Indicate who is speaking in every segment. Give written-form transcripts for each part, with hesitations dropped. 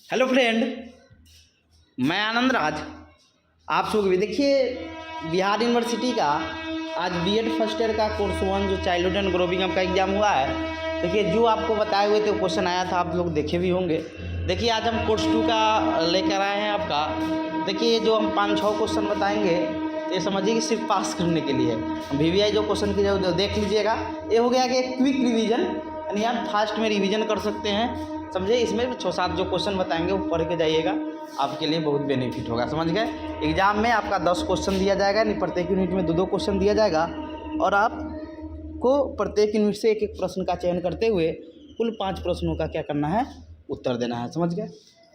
Speaker 1: Hello friend, मैं आनंद राज। आप सब भी देखिए, बिहार यूनिवर्सिटी का आज बीएड फर्स्ट ईयर का कोर्स 1 जो चाइल्डहुड एंड ग्रोविंग अप का एग्ज़ाम हुआ है। देखिए, जो आपको बताए हुए थे क्वेश्चन आया था, आप लोग देखे भी होंगे। देखिए, आज हम कोर्स 2 का लेकर आए हैं आपका। देखिए, जो हम 5-6 क्वेश्चन बताएंगे, ये समझिए कि सिर्फ पास करने के लिए। VVI जो क्वेश्चन की जो देख लीजिएगा, ये हो गया कि क्विक रिवीजन, यानी आप फास्ट में रिवीजन कर सकते हैं। समझे, इसमें 6-7 जो क्वेश्चन बताएंगे वो पढ़ के जाइएगा, आपके लिए बहुत बेनिफिट होगा। समझ गए। एग्जाम में आपका 10 क्वेश्चन दिया जाएगा, यानी प्रत्येक यूनिट में 2-2 क्वेश्चन दिया जाएगा, और आपको प्रत्येक यूनिट से 1-1 प्रश्न का चयन करते हुए कुल 5 प्रश्नों का क्या करना है, उत्तर देना है। समझ गए।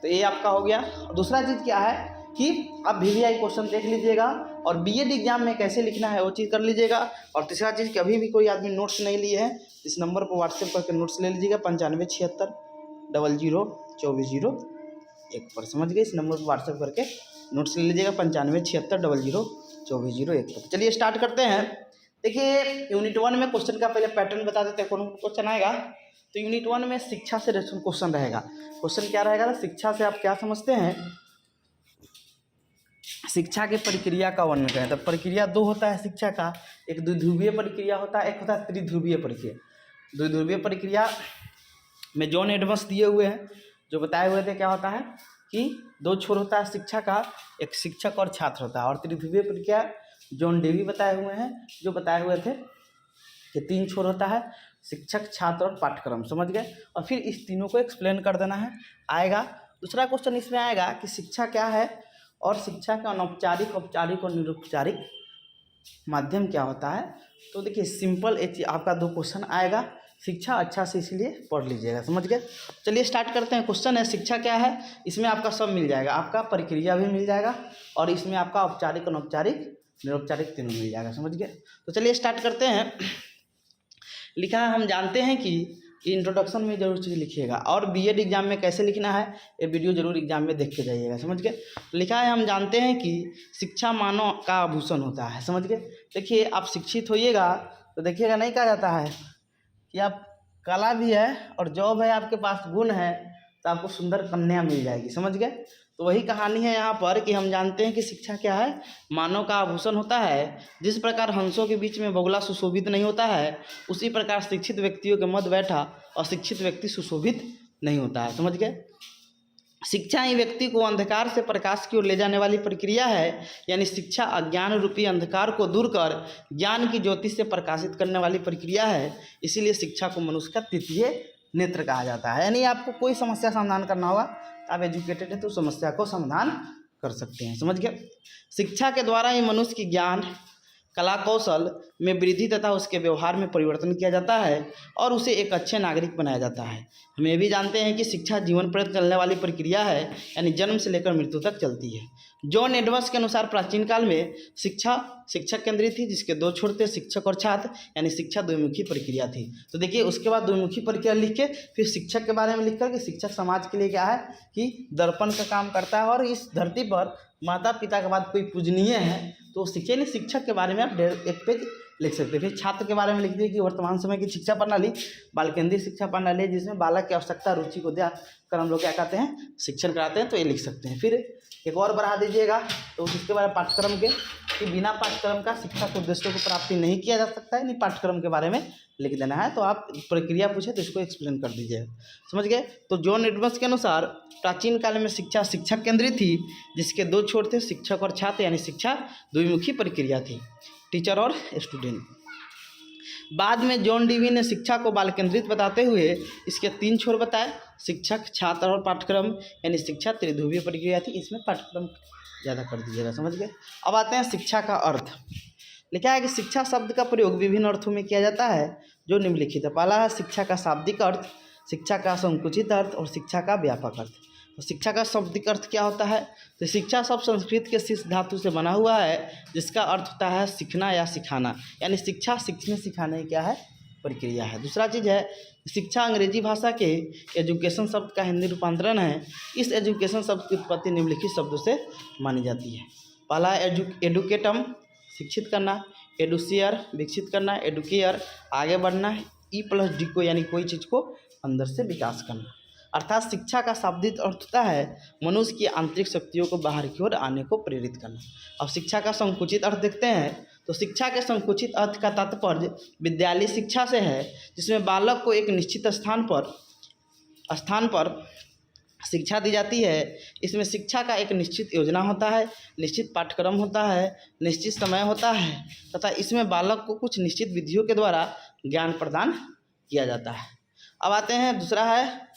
Speaker 1: तो ये आपका हो गया। दूसरा चीज़ क्या है कि आप VVI क्वेश्चन देख लीजिएगा, और BED एग्जाम में कैसे लिखना है वो चीज़ कर लीजिएगा। और तीसरा चीज़, कभी भी कोई आदमी नोट्स नहीं लिए हैं, इस नंबर पर व्हाट्सएप करके नोट्स ले लीजिएगा 9576002401 पर। समझ गए। इस नंबर पर व्हाट्सएप करके नोट्स ले लीजिएगा 9576002401 पर। चलिए स्टार्ट करते हैं। देखिए, यूनिट 1 में क्वेश्चन का पहले पैटर्न बता देते हैं, कौन क्वेश्चन आएगा। तो यूनिट 1 में शिक्षा से क्वेश्चन रहेगा। क्वेश्चन क्या रहेगा, शिक्षा से आप क्या समझते हैं, शिक्षा के प्रक्रिया का वर्णन करें। तो प्रक्रिया 2 होता है शिक्षा का, एक द्विध्रुवीय प्रक्रिया होता है, एक होता है त्रिध्रुवीय प्रक्रिया। द्विध्रुवीय प्रक्रिया में जॉन एडम्स दिए हुए हैं, जो बताए हुए थे क्या होता है कि 2 छोर होता है शिक्षा का, एक शिक्षक और छात्र होता है। और त्रिध्रुवीय प्रक्रिया जॉन डेवी बताए हुए हैं, जो बताए हुए थे कि 3 छोर होता है, शिक्षक, छात्र और पाठ्यक्रम। समझ गए। और फिर इस तीनों को एक्सप्लेन कर देना है। आएगा दूसरा क्वेश्चन इसमें आएगा कि शिक्षा क्या है और शिक्षा का अनौपचारिक, औपचारिक और निरौपचारिक माध्यम क्या होता है। तो देखिए, सिंपल आपका 2 क्वेश्चन आएगा। शिक्षा अच्छा से इसलिए पढ़ लीजिएगा। समझ गए। चलिए स्टार्ट करते हैं। क्वेश्चन है शिक्षा क्या है, इसमें आपका सब मिल जाएगा, आपका प्रक्रिया भी मिल जाएगा, और इसमें आपका औपचारिक, अनौपचारिक, निरौपचारिक तीनों मिल जाएगा। समझ गए। तो चलिए स्टार्ट करते हैं। लिखा है, हम जानते हैं कि इंट्रोडक्शन में जरूर चीज़ लिखिएगा, और BED एग्जाम में कैसे लिखना है ये वीडियो जरूर एग्जाम में देख के जाइएगा। समझ गए। लिखा है, हम जानते हैं कि शिक्षा मानव का आभूषण होता है। समझ गए। देखिए, आप शिक्षित होइएगा तो देखिएगा, नहीं कहा जाता है कि आप कला भी है और जॉब है, आपके पास गुण है, तो आपको सुंदर कन्या मिल जाएगी। समझ गए। तो वही कहानी है यहाँ पर कि हम जानते हैं कि शिक्षा क्या है, मानव का आभूषण होता है। जिस प्रकार हंसों के बीच में बगुला सुशोभित नहीं होता है, उसी प्रकार शिक्षित व्यक्तियों के मध्य बैठा अशिक्षित व्यक्ति सुशोभित नहीं होता है। समझ गए। शिक्षा ही व्यक्ति को अंधकार से प्रकाश की ओर ले जाने वाली प्रक्रिया है, यानी शिक्षा अज्ञान रूपी अंधकार को दूर कर ज्ञान की ज्योति से प्रकाशित करने वाली प्रक्रिया है। इसीलिए शिक्षा को मनुष्य का तृतीय नेत्र कहा जाता है। यानी आपको कोई समस्या समाधान करना होगा, आप एजुकेटेड है तो समस्या को समाधान कर सकते हैं। समझ गए। शिक्षा के द्वारा ही मनुष्य की ज्ञान, कला, कौशल में वृद्धि तथा उसके व्यवहार में परिवर्तन किया जाता है, और उसे एक अच्छे नागरिक बनाया जाता है। हम ये भी जानते हैं कि शिक्षा जीवन पर चलने वाली प्रक्रिया है, यानी जन्म से लेकर मृत्यु तक चलती है। जॉन एडम्स के अनुसार प्राचीन काल में शिक्षा शिक्षक केंद्रित थी, जिसके 2 छोर थे, शिक्षक और छात्र, यानी शिक्षा द्विमुखी प्रक्रिया थी। तो देखिए, उसके बाद द्विमुखी प्रक्रिया लिख के फिर शिक्षक के बारे में लिख कर कि शिक्षक समाज के लिए क्या है कि दर्पण का काम करता है, और इस धरती पर माता पिता के बाद कोई पूजनीय है तो शिक्षक के बारे में आप 1 पेज लिख सकते हैं। फिर छात्र के बारे में लिख दिए कि वर्तमान समय की शिक्षा प्रणाली बाल केंद्रीय शिक्षा प्रणाली, जिसमें बालक की आवश्यकता, रुचि को कर हम लोग क्या कहते हैं, शिक्षण कराते हैं, तो ये लिख सकते हैं। फिर एक और बढ़ा दीजिएगा तो उसके बारे में पाठ्यक्रम के, कि बिना पाठ्यक्रम का शिक्षा के उद्देश्यों को प्राप्ति नहीं किया जा सकता है, नहीं पाठ्यक्रम के बारे में लिख देना है। तो आप प्रक्रिया पूछे तो इसको एक्सप्लेन कर दीजिएगा। समझ गए। तो जॉन एडम्स के अनुसार प्राचीन काल में शिक्षा शिक्षक केंद्रित थी, जिसके 2 छोर थे, शिक्षक और छात्र, यानी शिक्षा द्विमुखी प्रक्रिया थी, टीचर और स्टूडेंट। बाद में जॉन डेवी ने शिक्षा को बाल केंद्रित बताते हुए इसके 3 छोर बताए, शिक्षक, छात्र और पाठ्यक्रम, यानी शिक्षा त्रिध्रुवीय प्रक्रिया थी। इसमें पाठ्यक्रम ज़्यादा कर दीजिएगा। समझ गए। अब आते हैं शिक्षा का अर्थ। लिखा है कि शिक्षा शब्द का प्रयोग विभिन्न अर्थों में किया जाता है, जो निम्नलिखित है। पहला है शिक्षा का शाब्दिक अर्थ, शिक्षा का संकुचित अर्थ और शिक्षा का व्यापक अर्थ। तो शिक्षा का शाब्दिक अर्थ क्या होता है, तो शिक्षा शब्द संस्कृत के शिष धातु से बना हुआ है, जिसका अर्थ होता है सीखना या सिखाना, यानी शिक्षा सीखने सिखाने क्या है, प्रक्रिया है। दूसरा चीज़ है, शिक्षा अंग्रेजी भाषा के एजुकेशन शब्द का हिंदी रूपांतरण है। इस एजुकेशन शब्द की उत्पत्ति निम्नलिखित शब्दों से मानी जाती है। पहला एडुकेटम, शिक्षित करना, एडुसियर, विकसित करना, एडुकेयर, आगे बढ़ना, E+D को, यानी कोई चीज़ को अंदर से विकास करना। अर्थात शिक्षा का शाब्दिक अर्थ होता है मनुष्य की आंतरिक शक्तियों को बाहर की ओर आने को प्रेरित करना। अब शिक्षा का संकुचित अर्थ देखते हैं तो शिक्षा के संकुचित अर्थ का तात्पर्य विद्यालय शिक्षा से है, जिसमें बालक को एक निश्चित स्थान पर शिक्षा दी जाती है। इसमें शिक्षा का एक निश्चित योजना होता है, निश्चित पाठ्यक्रम होता है, निश्चित समय होता है तथा इसमें बालक को कुछ निश्चित विधियों के द्वारा ज्ञान प्रदान किया जाता है। अब आते हैं दूसरा है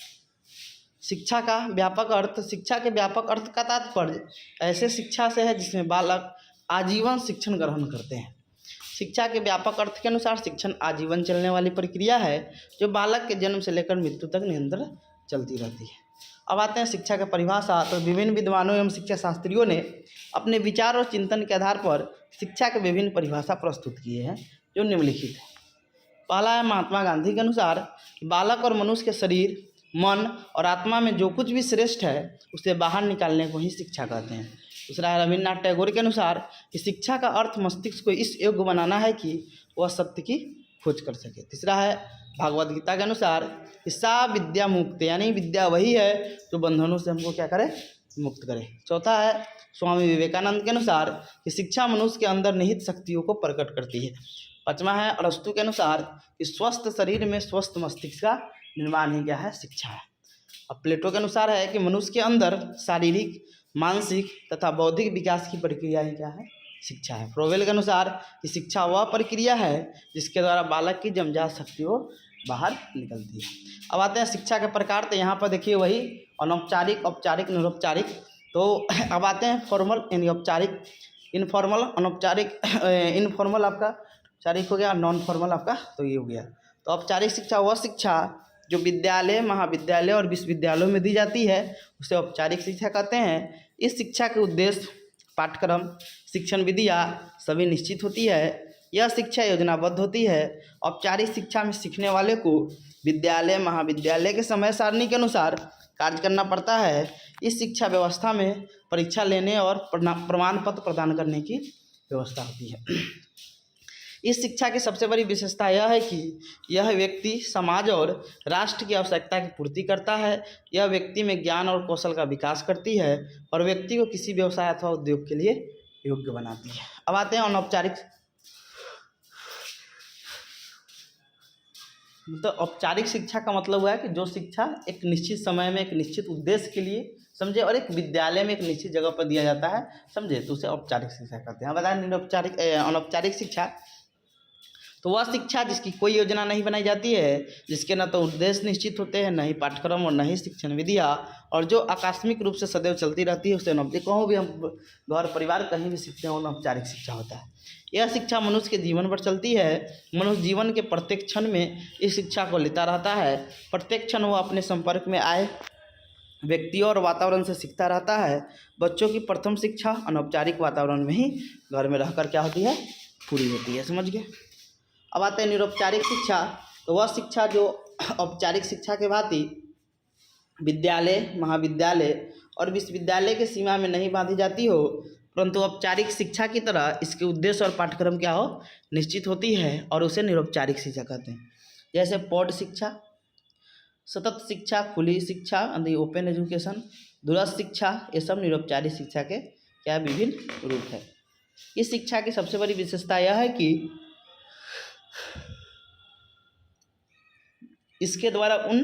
Speaker 1: शिक्षा का व्यापक अर्थ। शिक्षा के व्यापक अर्थ का तात्पर्य ऐसे शिक्षा से है जिसमें बालक आजीवन शिक्षण ग्रहण करते हैं। शिक्षा के व्यापक अर्थ के अनुसार शिक्षण आजीवन चलने वाली प्रक्रिया है जो बालक के जन्म से लेकर मृत्यु तक निरंतर चलती रहती है। अब आते हैं शिक्षा की परिभाषा। तो विभिन्न विद्वानों एवं शिक्षा शास्त्रियों ने अपने विचार और चिंतन के आधार पर शिक्षा के विभिन्न परिभाषा प्रस्तुत किए हैं जो निम्नलिखित है। पहला है महात्मा गांधी के अनुसार बालक और मनुष्य के शरीर, मन और आत्मा में जो कुछ भी श्रेष्ठ है उसे बाहर निकालने को ही शिक्षा कहते हैं। दूसरा है रविन्द्रनाथ टैगोर के अनुसार कि शिक्षा का अर्थ मस्तिष्क को इस योग्य बनाना है कि वह सत्य की खोज कर सके। तीसरा है भागवत गीता के अनुसार कि सा विद्या मुक्त, यानी विद्या वही है जो बंधनों से हमको क्या करे, मुक्त करे। चौथा है स्वामी विवेकानंद के अनुसार कि शिक्षा मनुष्य के अंदर निहित शक्तियों को प्रकट करती है। पाँचवा है अरस्तु के अनुसार कि स्वस्थ शरीर में स्वस्थ मस्तिष्क का निर्माण ही क्या है, शिक्षा है। अब प्लेटो के अनुसार है कि मनुष्य के अंदर शारीरिक, मानसिक तथा बौद्धिक विकास की प्रक्रिया ही क्या है, शिक्षा है। फ्रोवेल के अनुसार कि शिक्षा वह प्रक्रिया है जिसके द्वारा बालक की जमजात शक्तियों बाहर निकलती है। अब आते हैं शिक्षा के प्रकार। तो यहाँ पर देखिए वही अनौपचारिक, औपचारिक, निरौपचारिक। तो अब आते हैं फॉर्मल यानी औपचारिक, इनफॉर्मल, अनौपचारिक, इनफॉर्मल आपका औपचारिक हो गया, नॉन फॉर्मल आपका तो ये हो गया। तो औपचारिक शिक्षा वह शिक्षा जो विद्यालय, महाविद्यालय और विश्वविद्यालयों में दी जाती है उसे औपचारिक शिक्षा कहते हैं। इस शिक्षा के उद्देश्य, पाठ्यक्रम, शिक्षण विधियाँ सभी निश्चित होती है। यह शिक्षा योजनाबद्ध होती है। औपचारिक शिक्षा में सीखने वाले को विद्यालय, महाविद्यालय के समय सारणी के अनुसार कार्य करना पड़ता है। इस शिक्षा व्यवस्था में परीक्षा लेने और प्रमाण पत्र प्रदान करने की व्यवस्था होती है। इस शिक्षा की सबसे बड़ी विशेषता यह है कि यह व्यक्ति, समाज और राष्ट्र की आवश्यकता की पूर्ति करता है। यह व्यक्ति में ज्ञान और कौशल का विकास करती है और व्यक्ति को किसी व्यवसाय अथवा उद्योग के लिए योग्य बनाती है। अब आते हैं अनौपचारिक। तो औपचारिक शिक्षा का मतलब हुआ है कि जो शिक्षा एक निश्चित समय में एक निश्चित उद्देश्य के लिए, समझे, और एक विद्यालय में एक निश्चित जगह पर दिया जाता है, समझे, तो उसे औपचारिक शिक्षा कहते हैं। बताएं निरौपचारिक, अनौपचारिक शिक्षा तो वह शिक्षा जिसकी कोई योजना नहीं बनाई जाती है, जिसके न तो उद्देश्य निश्चित होते हैं, न ही पाठ्यक्रम और न ही शिक्षण विधियाँ, और जो आकस्मिक रूप से सदैव चलती रहती है, उसे अनौपचारिक, कहीं भी हम घर परिवार कहीं भी सीखते हैं, अनौपचारिक शिक्षा होता है। यह शिक्षा मनुष्य के जीवन पर चलती है। मनुष्य जीवन के प्रत्येक क्षण में इस शिक्षा को लेता रहता है। प्रत्येक क्षण वह अपने संपर्क में आए व्यक्तियों और वातावरण से सीखता रहता है। बच्चों की प्रथम शिक्षा अनौपचारिक वातावरण में ही घर में रहकर क्या होती है, पूरी होती है। समझ गए। अब आते हैं निरौपचारिक शिक्षा। तो वह शिक्षा जो औपचारिक शिक्षा के भांति विद्यालय, महाविद्यालय और विश्वविद्यालय के सीमा में नहीं बांधी जाती हो, परंतु औपचारिक शिक्षा की तरह इसके उद्देश्य और पाठ्यक्रम क्या हो, निश्चित होती है, और उसे निरौपचारिक शिक्षा कहते हैं। जैसे पौध शिक्षा, सतत शिक्षा, खुली शिक्षा, ओपन एजुकेशन, दूरस्थ शिक्षा, ये सब निरौपचारिक शिक्षा के क्या विभिन्न रूप है। इस शिक्षा की सबसे बड़ी विशेषता यह है कि इसके द्वारा उन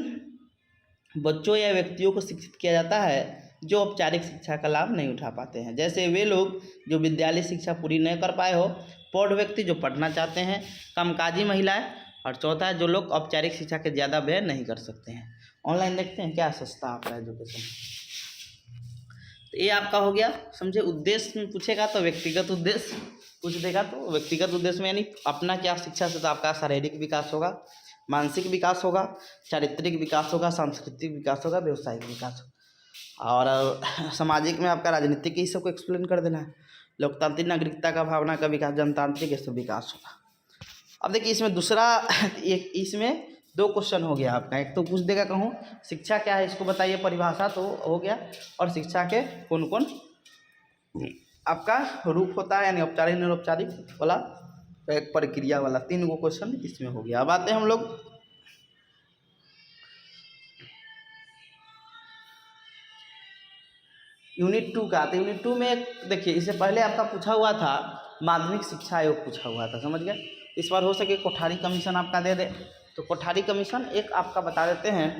Speaker 1: बच्चों या व्यक्तियों को शिक्षित किया जाता है जो औपचारिक शिक्षा का लाभ नहीं उठा पाते हैं। जैसे वे लोग जो विद्यालय शिक्षा पूरी नहीं कर पाए हो, प्रौढ़ व्यक्ति जो पढ़ना चाहते हैं, कामकाजी महिलाएं, और चौथा है जो लोग औपचारिक शिक्षा के ज़्यादा व्यय नहीं कर सकते हैं। ऑनलाइन देखते हैं क्या सस्ता आपका एजुकेशन। तो ये आपका हो गया, समझे। उद्देश्य में पूछेगा तो व्यक्तिगत उद्देश्य पूछ देगा, तो व्यक्तिगत उद्देश्य में यानी अपना क्या शिक्षा से तो आपका शारीरिक विकास होगा, मानसिक विकास होगा, चारित्रिक विकास होगा, सांस्कृतिक विकास होगा, व्यवसायिक विकास होगा, और सामाजिक में आपका राजनीतिक ये सब को एक्सप्लेन कर देना है, लोकतांत्रिक, नागरिकता का भावना का विकास, जनतांत्रिक, ये सब विकास होगा। अब देखिए इसमें दूसरा, एक इसमें दो क्वेश्चन हो गया आपका। एक तो पूछ देगा कहूँ शिक्षा क्या है, इसको बताइए, परिभाषा तो हो गया, और शिक्षा के कौन कौन आपका रूप होता है, यानी औपचारिक, निरौपचारिक वाला, एक प्रक्रिया वाला, 3 गो क्वेश्चन इसमें हो गया। अब आते हैं हम लोग यूनिट 2 का। तो यूनिट 2 में देखिए, इससे पहले आपका पूछा हुआ था माध्यमिक शिक्षा आयोग पूछा हुआ था, समझ गए। इस बार हो सके कोठारी कमीशन आपका दे दे, तो कोठारी कमीशन एक आपका बता देते हैं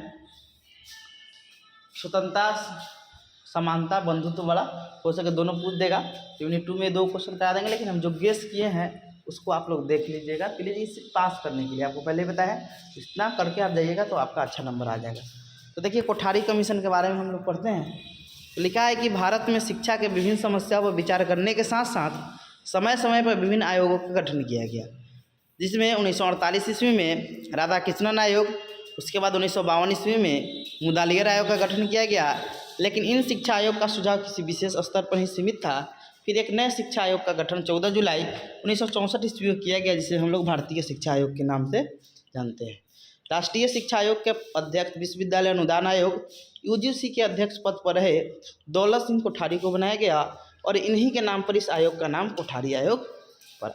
Speaker 1: स्वतंत्रता समानता बंधुत्व वाला, हो सके दोनों पूछ देगा। यूनिट 2 में 2 क्वेश्चन करा देंगे, लेकिन हम जो गेस किए हैं उसको आप लोग देख लीजिएगा प्लीज़। इसे पास करने के लिए आपको पहले बताया, इतना करके आप जाइएगा तो आपका अच्छा नंबर आ जाएगा। तो देखिए कोठारी कमीशन के बारे में हम लोग पढ़ते हैं। तो लिखा है कि भारत में शिक्षा के विभिन्न समस्याओं पर विचार करने के साथ साथ समय समय पर विभिन्न आयोगों का गठन किया गया, जिसमें 1948 ईस्वी में राधा कृष्णन आयोग, उसके बाद 1952 ईस्वी में मुदालियर आयोग का गठन किया गया। लेकिन इन शिक्षा आयोग का सुझाव किसी विशेष स्तर पर ही सीमित था। फिर एक नए शिक्षा आयोग का गठन 14 जुलाई 1964 ईस्वी को किया गया, जिसे हम लोग भारतीय शिक्षा आयोग के नाम से जानते हैं। राष्ट्रीय शिक्षा आयोग के अध्यक्ष विश्वविद्यालय अनुदान आयोग यूजीसी के अध्यक्ष पद पर रहे दौलत सिंह कोठारी को बनाया गया और इन्हीं के नाम पर इस आयोग का नाम कोठारी आयोग पड़ा।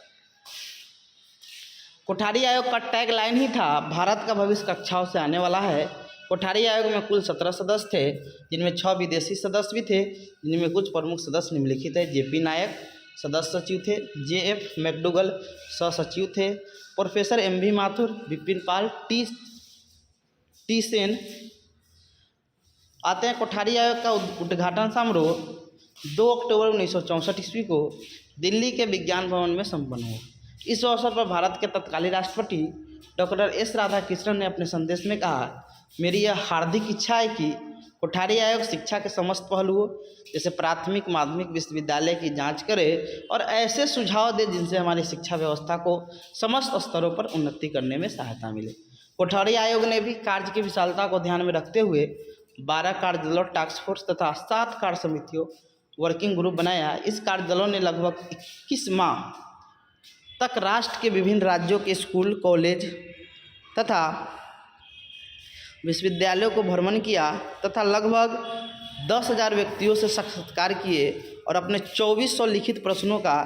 Speaker 1: कोठारी आयोग का टैग लाइन ही था, भारत का भविष्य कक्षाओं से आने वाला है। कोठारी आयोग में कुल 17 सदस्य थे, जिनमें 6 विदेशी सदस्य भी थे, जिनमें कुछ प्रमुख सदस्य निम्नलिखित है। जेपी नायक सदस्य सचिव थे, जेएफ मैकडुगल सह सचिव थे, प्रोफेसर एमवी माथुर, विपिन पाल, टी सेन। आते हैं कोठारी आयोग का उद्घाटन समारोह 2 अक्टूबर 1964 ईस्वी को दिल्ली के विज्ञान भवन में संपन्न हुआ। इस अवसर पर भारत के तत्कालीन राष्ट्रपति डॉक्टर एस राधाकृष्णन ने अपने संदेश में कहा, मेरी यह हार्दिक इच्छा है कि कोठारी आयोग शिक्षा के समस्त पहलुओं जैसे प्राथमिक माध्यमिक विश्वविद्यालय की जांच करे और ऐसे सुझाव दे जिनसे हमारी शिक्षा व्यवस्था को समस्त स्तरों पर उन्नति करने में सहायता मिले। कोठारी आयोग ने भी कार्य की विशालता को ध्यान में रखते हुए 12 कार्यदलों, टास्क फोर्स तथा 7 कार्य समितियों वर्किंग ग्रुप बनाया। इस कार्यदलों ने लगभग 21 माह तक राष्ट्र के विभिन्न राज्यों के स्कूल, कॉलेज तथा विश्वविद्यालयों को भ्रमण किया तथा लगभग 10,000 व्यक्तियों से साक्षात्कार किए और अपने 2400 लिखित प्रश्नों का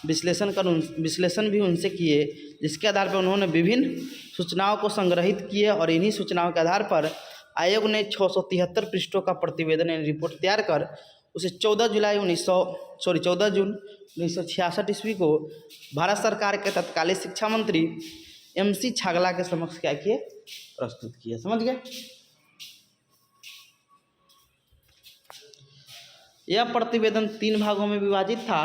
Speaker 1: विश्लेषण भी उनसे किए, जिसके आधार पर उन्होंने विभिन्न सूचनाओं को संग्रहित किए और इन्हीं सूचनाओं के आधार पर आयोग ने 673 पृष्ठों का प्रतिवेदन रिपोर्ट तैयार कर उसे 14 जून 1966 ईस्वी को भारत सरकार के तत्कालीन शिक्षा मंत्री MC छागला के समक्ष क्या किए, प्रस्तुत किए। समझ गए। यह प्रतिवेदन 3 भागों में विभाजित था।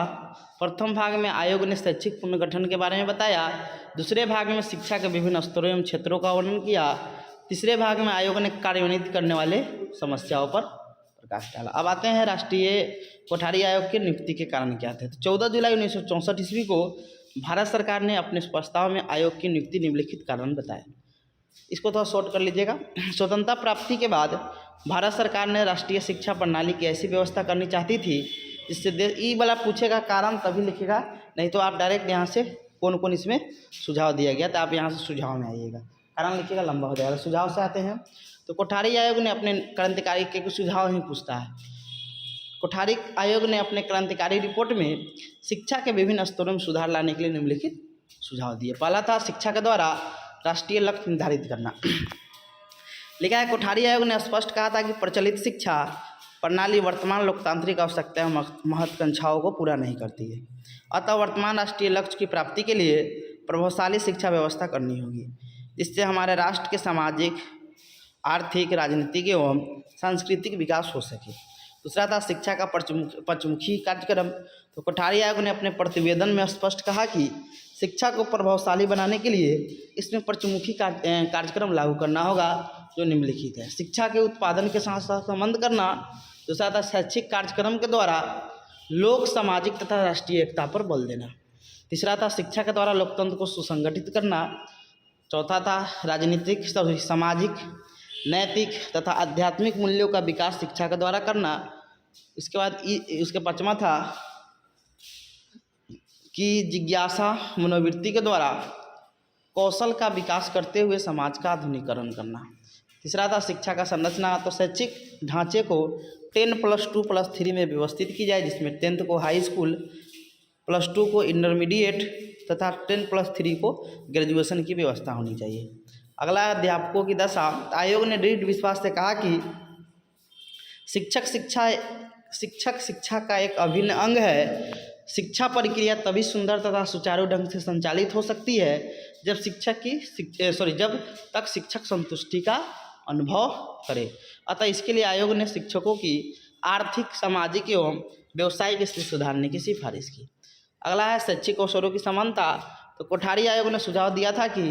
Speaker 1: प्रथम भाग में आयोग ने शैक्षिक पुनर्गठन के बारे में बताया, दूसरे भाग में शिक्षा के विभिन्न स्तरों एवं क्षेत्रों का वर्णन किया, तीसरे भाग में आयोग ने कार्यान्वित करने वाले समस्याओं पर प्रकाश डाला। अब आते हैं राष्ट्रीय कोठारी आयोग के नियुक्ति के कारण क्या थे। तो 14 जुलाई 1964 ईस्वी को भारत सरकार ने अपने प्रस्ताव में आयोग की नियुक्ति निम्नलिखित कारण बताए। इसको थोड़ा शॉर्ट कर लीजिएगा। स्वतंत्रता प्राप्ति के बाद भारत सरकार ने राष्ट्रीय शिक्षा प्रणाली की ऐसी व्यवस्था करनी चाहती थी जिससे देश ई वाला पूछेगा कारण तभी लिखेगा, नहीं तो आप डायरेक्ट यहाँ से कौन कौन इसमें सुझाव दिया गया तो आप यहाँ से सुझाव में आइएगा, कारण लिखिएगा लंबा हो जाएगा। सुझाव से आते हैं तो कोठारी आयोग ने अपने क्रांतिकारी के सुझाव ही पूछता है। कोठारी आयोग ने अपने क्रांतिकारी रिपोर्ट में शिक्षा के विभिन्न स्तरों में सुधार लाने के लिए निम्नलिखित सुझाव दिए। पहला था शिक्षा के द्वारा राष्ट्रीय लक्ष्य निर्धारित करना। लिखा है कोठारी आयोग ने स्पष्ट कहा था कि प्रचलित शिक्षा प्रणाली वर्तमान लोकतांत्रिक आवश्यकता एवं महत्वाकांक्षाओं को पूरा नहीं करती है, अतः वर्तमान राष्ट्रीय लक्ष्य की प्राप्ति के लिए प्रभावशाली शिक्षा व्यवस्था करनी होगी, जिससे हमारे राष्ट्र के सामाजिक, आर्थिक, राजनीतिक एवं सांस्कृतिक विकास हो सके। दूसरा था शिक्षा का पंचमुखी कार्यक्रम। तो कोठारी आयोग ने अपने प्रतिवेदन में स्पष्ट कहा कि शिक्षा को प्रभावशाली बनाने के लिए इसमें पंचमुखी कार्यक्रम लागू करना होगा, जो निम्नलिखित है। शिक्षा के उत्पादन के साथ साथ संबंध करना। दूसरा था शैक्षिक कार्यक्रम के द्वारा लोक, सामाजिक तथा राष्ट्रीय एकता पर बल देना। तीसरा था शिक्षा के द्वारा लोकतंत्र को सुसंगठित करना। चौथा था राजनीतिक, सामाजिक, नैतिक तथा आध्यात्मिक मूल्यों का विकास शिक्षा के द्वारा करना। इसके बाद उसके पांचवा था कि जिज्ञासा मनोवृत्ति के द्वारा कौशल का विकास करते हुए समाज का आधुनिकीकरण करना। तीसरा था शिक्षा का संरचना। तो शैक्षिक ढांचे को 10+2+3 में व्यवस्थित की जाए, जिसमें 10th को हाई स्कूल, +2 को इंटरमीडिएट तथा 10+3 को ग्रेजुएशन की व्यवस्था होनी चाहिए। अगला अध्यापकों की दशा। आयोग ने दृढ़ विश्वास से कहा कि शिक्षक शिक्षा शिक्षक शिक्षा का एक अभिन्न अंग है। शिक्षा प्रक्रिया तभी सुंदर तथा सुचारू ढंग से संचालित हो सकती है जब जब तक शिक्षक संतुष्टि का अनुभव करे। अतः इसके लिए आयोग ने शिक्षकों की आर्थिक, सामाजिक एवं व्यवसायिक स्थिति सुधारने की सिफारिश की। अगला है शैक्षिक अवसरों की समानता। तो कोठारी आयोग ने सुझाव दिया था कि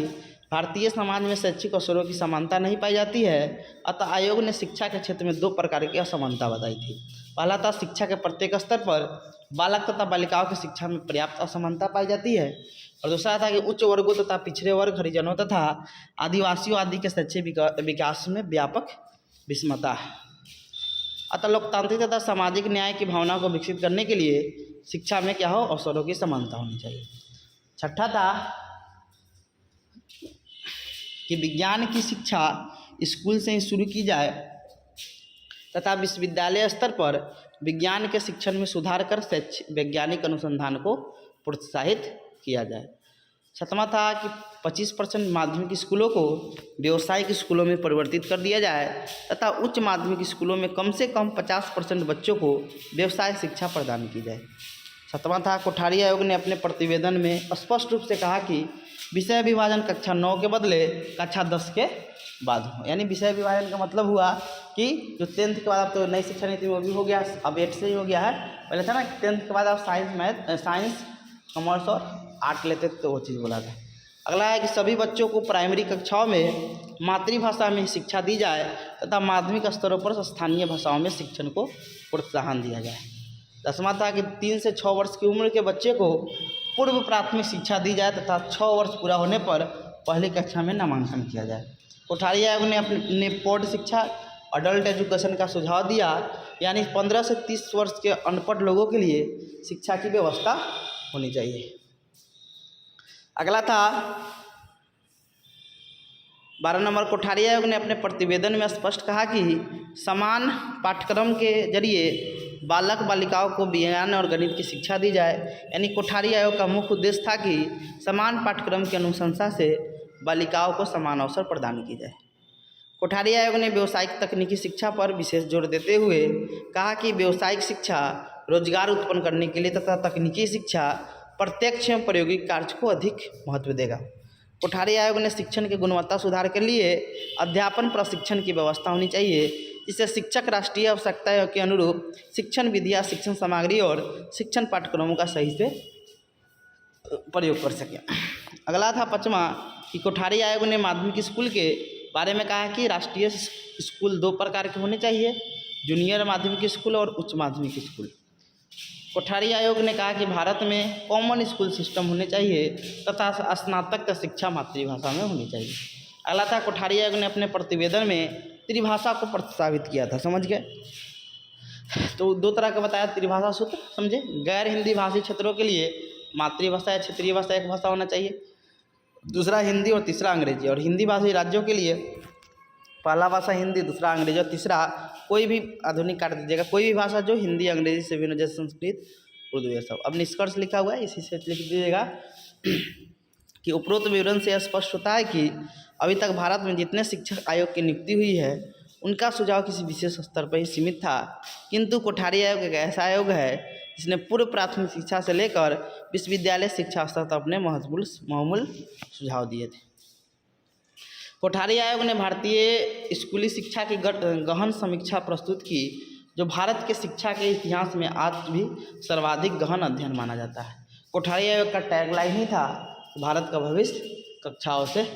Speaker 1: भारतीय समाज में शैक्षिक अवसरों की समानता नहीं पाई जाती है। अतः आयोग ने शिक्षा के क्षेत्र में 2 प्रकार की असमानता बताई थी। पहला था शिक्षा के प्रत्येक स्तर पर बालक तथा बालिकाओं की शिक्षा में पर्याप्त असमानता पाई जाती है, और दूसरा था कि उच्च वर्गों तथा पिछड़े वर्ग, हरिजनों तथा आदिवासियों आदि के शैक्षिक विकास में व्यापक विषमता। अतः लोकतांत्रिक तथा सामाजिक न्याय की भावना को विकसित करने के लिए शिक्षा में क्या हो, अवसरों की समानता होनी चाहिए। छठा था कि विज्ञान की शिक्षा स्कूल से ही शुरू की जाए तथा विश्वविद्यालय स्तर पर विज्ञान के शिक्षण में सुधार कर वैज्ञानिक अनुसंधान को प्रोत्साहित किया जाए। 7वां था कि 25% माध्यमिक स्कूलों को व्यावसायिक स्कूलों में परिवर्तित कर दिया जाए तथा उच्च माध्यमिक स्कूलों में कम से कम 50% बच्चों को व्यवसाय शिक्षा प्रदान की जाए। 7वां था कोठारी आयोग ने अपने प्रतिवेदन में स्पष्ट रूप से कहा कि विषय विभाजन कक्षा 9 के बदले कक्षा 10 के बाद हो। यानी विषय विभाजन का मतलब हुआ कि जो 10th के बाद अब तो नई शिक्षा नीति में भी हो गया, अब 8 से ही हो गया है। पहले था ना 10th के बाद आप साइंस, कॉमर्स और आर्ट लेते तो वो चीज़ बोला था। अगला है कि सभी बच्चों को प्राइमरी कक्षाओं में मातृभाषा में शिक्षा दी जाए तथा माध्यमिक स्तरों पर स्थानीय भाषाओं में शिक्षण को प्रोत्साहन दिया जाए। 10वां था कि 3 से 6 वर्ष की उम्र के बच्चे को पूर्व प्राथमिक शिक्षा दी जाए तथा 6 वर्ष पूरा होने पर पहली कक्षा में नामांकन किया जाए। कोठारी आयोग ने अपने पौध शिक्षा, अडल्ट एजुकेशन का सुझाव दिया, यानी 15 से 30 वर्ष के अनपढ़ लोगों के लिए शिक्षा की व्यवस्था होनी चाहिए। अगला था 12 नंबर, कोठारी आयोग ने अपने प्रतिवेदन में स्पष्ट कहा कि समान पाठ्यक्रम के जरिए बालक बालिकाओं को विज्ञान और गणित की शिक्षा दी जाए। यानी कोठारी आयोग का मुख्य उद्देश्य था कि समान पाठ्यक्रम की अनुशंसा से बालिकाओं को समान अवसर प्रदान की जाए। कोठारी आयोग ने व्यावसायिक तकनीकी शिक्षा पर विशेष जोर देते हुए कहा कि व्यावसायिक शिक्षा रोजगार उत्पन्न करने के लिए तथा तकनीकी शिक्षा प्रत्यक्ष एवं प्रायोगिक कार्य को अधिक महत्व देगा। कोठारी आयोग ने शिक्षण की गुणवत्ता सुधार के लिए अध्यापन प्रशिक्षण की व्यवस्था होनी चाहिए, जिससे शिक्षक राष्ट्रीय आवश्यकताओं के अनुरूप शिक्षण विधियाँ, शिक्षण सामग्री और शिक्षण पाठ्यक्रमों का सही से प्रयोग कर सकें। अगला था 5वां कि कोठारी आयोग ने माध्यमिक स्कूल के बारे में कहा कि राष्ट्रीय स्कूल 2 प्रकार के होने चाहिए, जूनियर माध्यमिक स्कूल और उच्च माध्यमिक स्कूल। कोठारी आयोग ने कहा कि भारत में कॉमन स्कूल सिस्टम होने चाहिए तथा स्नातक का शिक्षा मातृभाषा में होनी चाहिए। अगला था कोठारी आयोग ने अपने प्रतिवेदन में त्रिभाषा को प्रस्तावित किया था। समझ गए? तो 2 तरह का बताया त्रिभाषा सूत्र, समझे? गैर हिंदी भाषी क्षेत्रों के लिए मातृभाषा या क्षेत्रीय भाषा एक भाषा होना चाहिए, दूसरा हिंदी और तीसरा अंग्रेजी। और हिंदी भाषी राज्यों के लिए पहला भाषा हिंदी, दूसरा अंग्रेजी और तीसरा कोई भी आधुनिक काट दीजिएगा, कोई भी भाषा जो हिंदी अंग्रेजी से भिन्न, जैसे संस्कृत, उर्दू, ये सब। अब निष्कर्ष लिखा हुआ है, इसी से लिख दीजिएगा कि उपरोक्त विवरण से स्पष्ट होता है कि अभी तक भारत में जितने शिक्षक आयोग की नियुक्ति हुई है उनका सुझाव किसी विशेष स्तर पर ही सीमित था, किंतु कोठारी आयोग एक ऐसा आयोग है जिसने पूर्व प्राथमिक शिक्षा से लेकर विश्वविद्यालय शिक्षा स्तर तक अपने महत्वपूर्ण सुझाव दिए थे। कोठारी आयोग ने भारतीय स्कूली शिक्षा की गहन समीक्षा प्रस्तुत की, जो भारत के शिक्षा के इतिहास में आज भी सर्वाधिक गहन अध्ययन माना जाता है। कोठारी आयोग का टैगलाइन ही था, भारत का भविष्य कक्षाओं से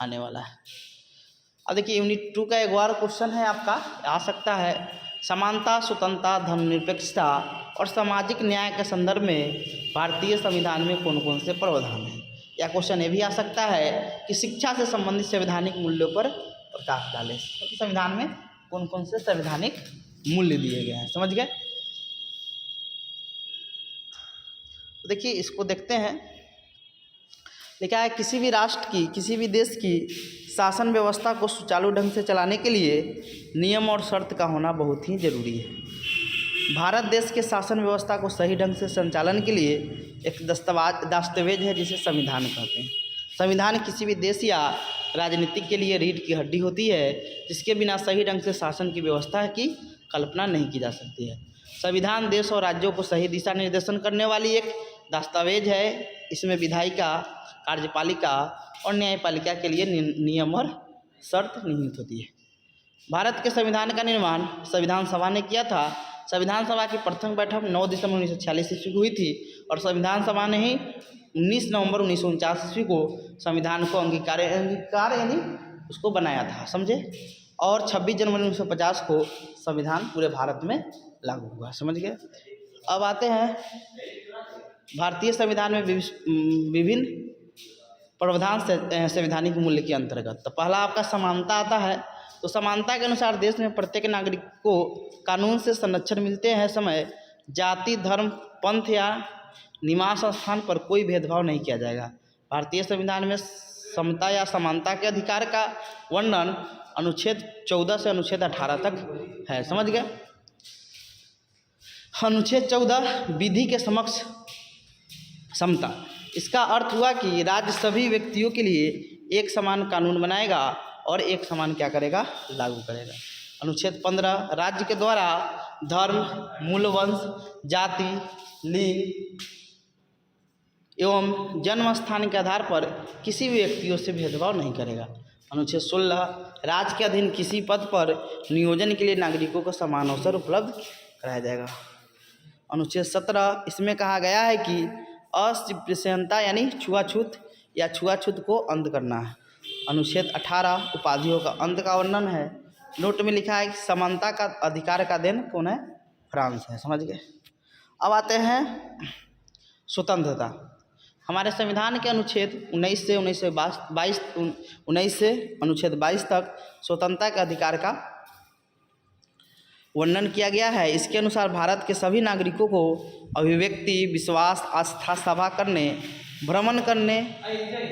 Speaker 1: आने वाला है। अब देखिए यूनिट 2 का एक बार क्वेश्चन है आपका, आ सकता है, समानता, स्वतंत्रता, धर्मनिरपेक्षता और सामाजिक न्याय के संदर्भ में भारतीय संविधान में कौन कौन से प्रावधान हैं। या क्वेश्चन ये भी आ सकता है कि शिक्षा से संबंधित संवैधानिक मूल्यों पर प्रकाश डालें, तो संविधान में कौन कौन से संवैधानिक मूल्य दिए गए हैं। समझ गए? तो देखिए इसको देखते हैं। लिखा है किसी भी राष्ट्र की, किसी भी देश की शासन व्यवस्था को सुचारू ढंग से चलाने के लिए नियम और शर्त का होना बहुत ही जरूरी है। भारत देश के शासन व्यवस्था को सही ढंग से संचालन के लिए एक दस्तावेज है जिसे संविधान कहते हैं। संविधान किसी भी देश या राजनीतिक के लिए रीढ़ की हड्डी होती है, जिसके बिना सही ढंग से शासन की व्यवस्था की कल्पना नहीं की जा सकती है। संविधान देश और राज्यों को सही दिशा निर्देशन करने वाली एक दस्तावेज है। इसमें विधायिका, कार्यपालिका और न्यायपालिका के लिए नियम और शर्त निहित होती है। भारत के संविधान का निर्माण संविधान सभा ने किया था। संविधान सभा की प्रथम बैठक 9 दिसंबर 1946 ईस्वी को हुई थी और संविधान सभा ने ही 19 नवंबर 1949 ईस्वी को संविधान को अंगीकार यानी उसको बनाया था, समझे। और 26 जनवरी 1950 को संविधान पूरे भारत में लागू हुआ, समझ गए। अब आते हैं भारतीय संविधान में विभिन्न प्रावधान संवैधानिक मूल्य के अंतर्गत। तो पहला आपका समानता आता है। तो समानता के अनुसार देश में प्रत्येक नागरिक को कानून से संरक्षण मिलते हैं समय जाति, धर्म, पंथ या निवास स्थान पर कोई भेदभाव नहीं किया जाएगा। भारतीय संविधान में समता या समानता के अधिकार का वर्णन अनुच्छेद 14 से अनुच्छेद 18 तक है, समझ गए। अनुच्छेद 14 विधि के समक्ष समता। इसका अर्थ हुआ कि राज्य सभी व्यक्तियों के लिए एक समान कानून बनाएगा और एक समान क्या करेगा, लागू करेगा। अनुच्छेद 15 राज्य के द्वारा धर्म, मूल वंश, जाति, लिंग एवं जन्म स्थान के आधार पर किसी भी व्यक्तियों से भेदभाव नहीं करेगा। अनुच्छेद 16 राज्य के अधीन किसी पद पर नियोजन के लिए नागरिकों को समान अवसर उपलब्ध कराया जाएगा। अनुच्छेद 17 इसमें कहा गया है कि अस्पृश्यता यानी छुआछूत या छुआछूत को अंत करना है। अनुच्छेद 18 उपाधियों का अंत का वर्णन है। नोट में लिखा है कि समानता का अधिकार का देन कौन है, फ्रांस है, समझ गए। अब आते हैं स्वतंत्रता। हमारे संविधान के अनुच्छेद 19 से अनुच्छेद 22 तक स्वतंत्रता के अधिकार का वर्णन किया गया है। इसके अनुसार भारत के सभी नागरिकों को अभिव्यक्ति, विश्वास, आस्था, सभा करने, भ्रमण करने,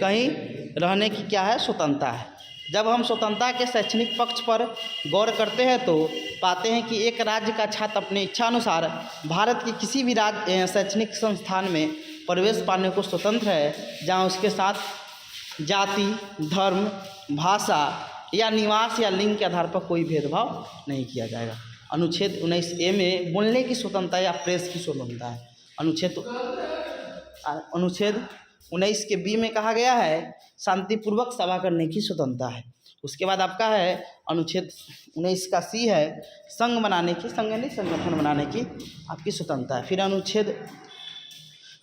Speaker 1: कहीं रहने की क्या है, स्वतंत्रता है। जब हम स्वतंत्रता के शैक्षणिक पक्ष पर गौर करते हैं तो पाते हैं कि एक राज्य का छात्र अपने इच्छा अनुसार भारत की किसी भी राज्य शैक्षणिक संस्थान में प्रवेश पाने को स्वतंत्र है, जहां उसके साथ जाति, धर्म, भाषा या निवास या लिंग के आधार पर कोई भेदभाव नहीं किया जाएगा। अनुच्छेद 19A में बोलने की स्वतंत्रता या प्रेस की स्वतंत्रता है। अनुच्छेद 19 के B में कहा गया है शांतिपूर्वक सभा करने की स्वतंत्रता है। उसके बाद आपका है अनुच्छेद 19 का C है संघ बनाने की, संघ यानी संगठन बनाने की आपकी स्वतंत्रता है। फिर अनुच्छेद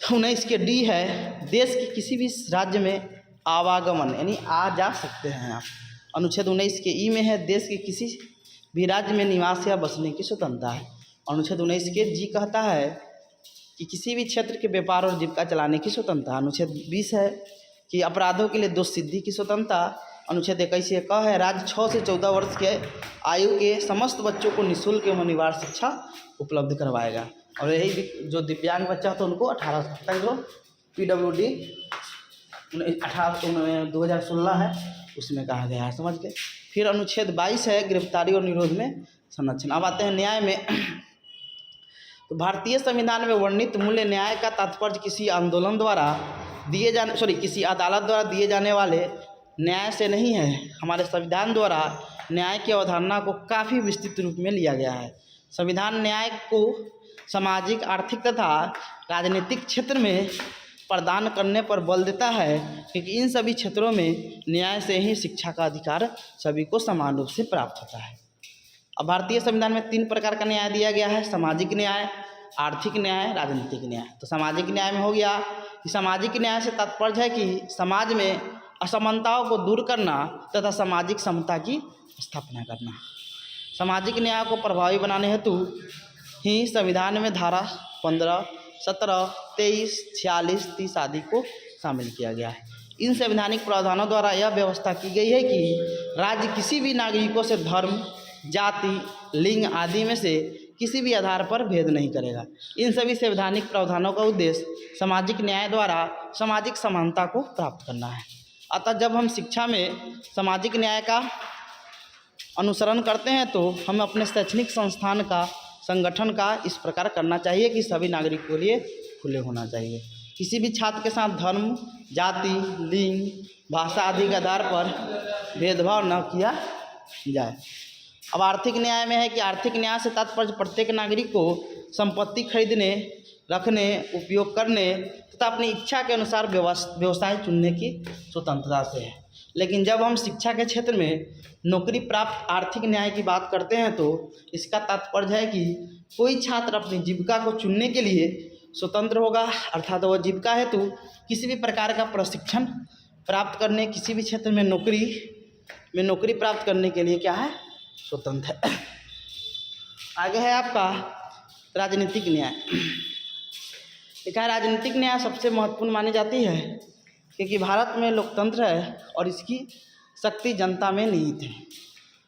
Speaker 1: 19 के D है देश के किसी भी राज्य में आवागमन यानी आ जा सकते हैं आप। अनुच्छेद 19 के E में है देश के किसी भी राज्य में निवास या बसने की स्वतंत्रता है। अनुच्छेद 19 के G कहता है कि किसी भी क्षेत्र के व्यापार और जीविका चलाने की स्वतंत्रता। अनुच्छेद 20 है कि अपराधों के लिए दोष सिद्धि की स्वतंत्रता। अनुच्छेद 21 क है राज्य 6 से 14 वर्ष के आयु के समस्त बच्चों को निःशुल्क एवं अनिवार्य शिक्षा उपलब्ध करवाएगा। और यही जो दिव्यांग बच्चा होता है उनको 18 तक जो PWD 2016 है उसमें कहा गया है, समझ गए। फिर अनुच्छेद 22 है गिरफ्तारी और निरोध में संरक्षण। अब आते हैं न्याय में। तो भारतीय संविधान में वर्णित मूल्य न्याय का तात्पर्य किसी आंदोलन द्वारा किसी अदालत द्वारा दिए जाने वाले न्याय से नहीं है। हमारे संविधान द्वारा न्याय की अवधारणा को काफ़ी विस्तृत रूप में लिया गया है। संविधान न्याय को सामाजिक, आर्थिक तथा राजनीतिक क्षेत्र में प्रदान करने पर बल देता है, क्योंकि इन सभी क्षेत्रों में न्याय से ही शिक्षा का अधिकार सभी को समान रूप से प्राप्त होता है। अब भारतीय संविधान में 3 प्रकार का न्याय दिया गया है, सामाजिक न्याय, आर्थिक न्याय, राजनीतिक न्याय। तो सामाजिक न्याय में हो गया कि सामाजिक न्याय से तात्पर्य है कि समाज में असमानताओं को दूर करना तथा सामाजिक समता की स्थापना करना। सामाजिक न्याय को प्रभावी बनाने हेतु ही संविधान में धारा 15, 17, 23, 46, 30 आदि को शामिल किया गया है। इन संवैधानिक प्रावधानों द्वारा यह व्यवस्था की गई है कि राज्य किसी भी नागरिकों से धर्म, जाति, लिंग आदि में से किसी भी आधार पर भेद नहीं करेगा। इन सभी संवैधानिक प्रावधानों का उद्देश्य सामाजिक न्याय द्वारा सामाजिक समानता को प्राप्त करना है। अतः जब हम शिक्षा में सामाजिक न्याय का अनुसरण करते हैं तो हम अपने शैक्षणिक संस्थान का संगठन का इस प्रकार करना चाहिए कि सभी नागरिकों के लिए खुले होना चाहिए। किसी भी छात्र के साथ धर्म, जाति, लिंग, भाषा आदि के आधार पर भेदभाव न किया जाए। अब आर्थिक न्याय में है कि आर्थिक न्याय से तात्पर्य प्रत्येक नागरिक को संपत्ति खरीदने, रखने, उपयोग करने तथा अपनी इच्छा के अनुसार व्यवसाय चुनने की स्वतंत्रता से है। लेकिन जब हम शिक्षा के क्षेत्र में नौकरी प्राप्त आर्थिक न्याय की बात करते हैं तो इसका तात्पर्य है कि कोई छात्र अपनी जीविका को चुनने के लिए स्वतंत्र होगा, अर्थात वह जीविका हेतु किसी भी प्रकार का प्रशिक्षण प्राप्त करने, किसी भी क्षेत्र में नौकरी प्राप्त करने के लिए क्या है, स्वतंत्र है। आगे है आपका राजनीतिक न्याय। देखा, राजनीतिक न्याय सबसे महत्वपूर्ण मानी जाती है क्योंकि भारत में लोकतंत्र है और इसकी शक्ति जनता में निहित है।